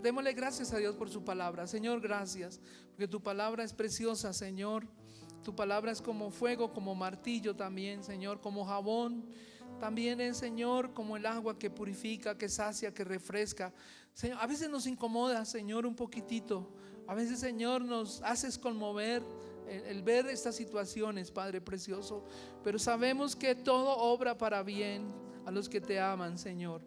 Démosle gracias a Dios por su palabra. Señor, gracias, porque tu palabra es preciosa, Señor. Tu palabra es como fuego, como martillo también, Señor, como jabón también es, Señor, como el agua que purifica, que sacia, que refresca. Señor, a veces nos incomoda, Señor, un poquitito. A veces, Señor, nos haces conmover el ver estas situaciones, Padre precioso. Pero sabemos que todo obra para bien a los que te aman, Señor.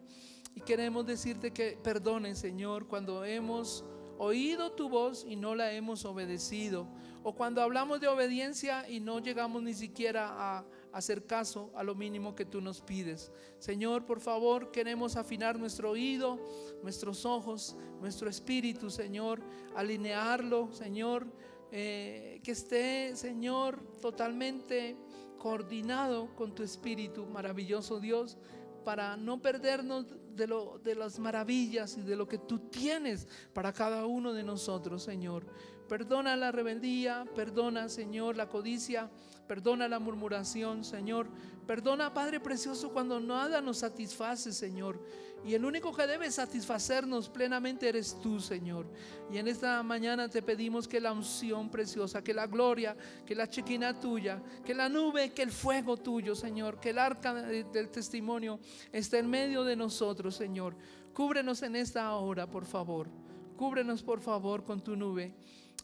Y queremos decirte que perdones, Señor, cuando hemos oído tu voz y no la hemos obedecido, o cuando hablamos de obediencia y no llegamos ni siquiera a hacer caso a lo mínimo que tú nos pides. Señor, por favor, queremos afinar nuestro oído, nuestros ojos, nuestro espíritu, Señor, alinearlo, Señor, que esté, Señor, totalmente coordinado con tu espíritu, maravilloso Dios, para no perdernos de las maravillas y de lo que tú tienes para cada uno de nosotros, Señor. Perdona la rebeldía, perdona, Señor, la codicia, perdona la murmuración, Señor. Perdona, Padre precioso, cuando nada nos satisface, Señor. Y el único que debe satisfacernos plenamente eres tú, Señor. Y en esta mañana te pedimos que la unción preciosa, que la gloria, que la chequina tuya, que la nube, que el fuego tuyo, Señor, que el arca del testimonio esté en medio de nosotros, Señor. Cúbrenos en esta hora, por favor. Cúbrenos, por favor, con tu nube.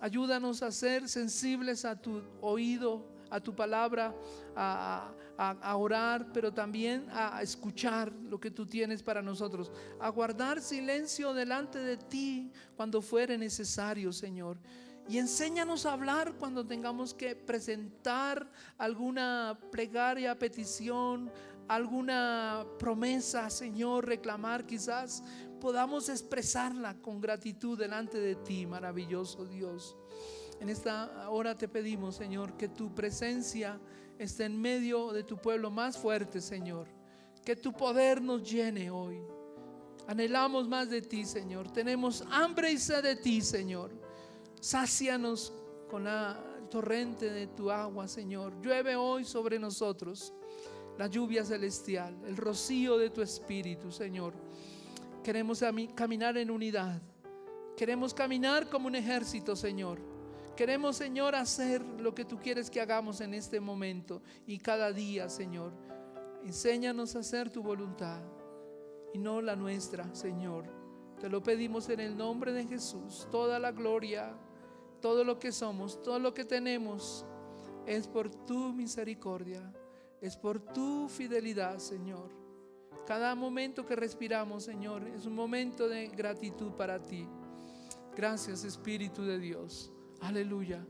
Ayúdanos a ser sensibles a tu oído, a tu palabra, a orar, pero también a escuchar lo que tú tienes para nosotros, a guardar silencio delante de ti cuando fuere necesario, Señor. Y enséñanos a hablar cuando tengamos que presentar alguna plegaria, petición, alguna promesa, Señor, reclamar, quizás podamos expresarla con gratitud delante de ti, maravilloso Dios. En esta hora te pedimos, Señor, que tu presencia esté en medio de tu pueblo más fuerte, Señor. Que tu poder nos llene hoy. Anhelamos más de ti, Señor. Tenemos hambre y sed de ti, Señor. Sácianos con la torrente de tu agua, Señor. Llueve hoy sobre nosotros la lluvia celestial, el rocío de tu espíritu, Señor. Queremos caminar en unidad. Queremos caminar como un ejército, Señor. Queremos, Señor, hacer lo que tú quieres que hagamos en este momento y cada día, Señor. Enséñanos a hacer tu voluntad y no la nuestra, Señor. Te lo pedimos en el nombre de Jesús. Toda la gloria, todo lo que somos, todo lo que tenemos es por tu misericordia, es por tu fidelidad, Señor. Cada momento que respiramos, Señor, es un momento de gratitud para ti. Gracias, Espíritu de Dios. Aleluya.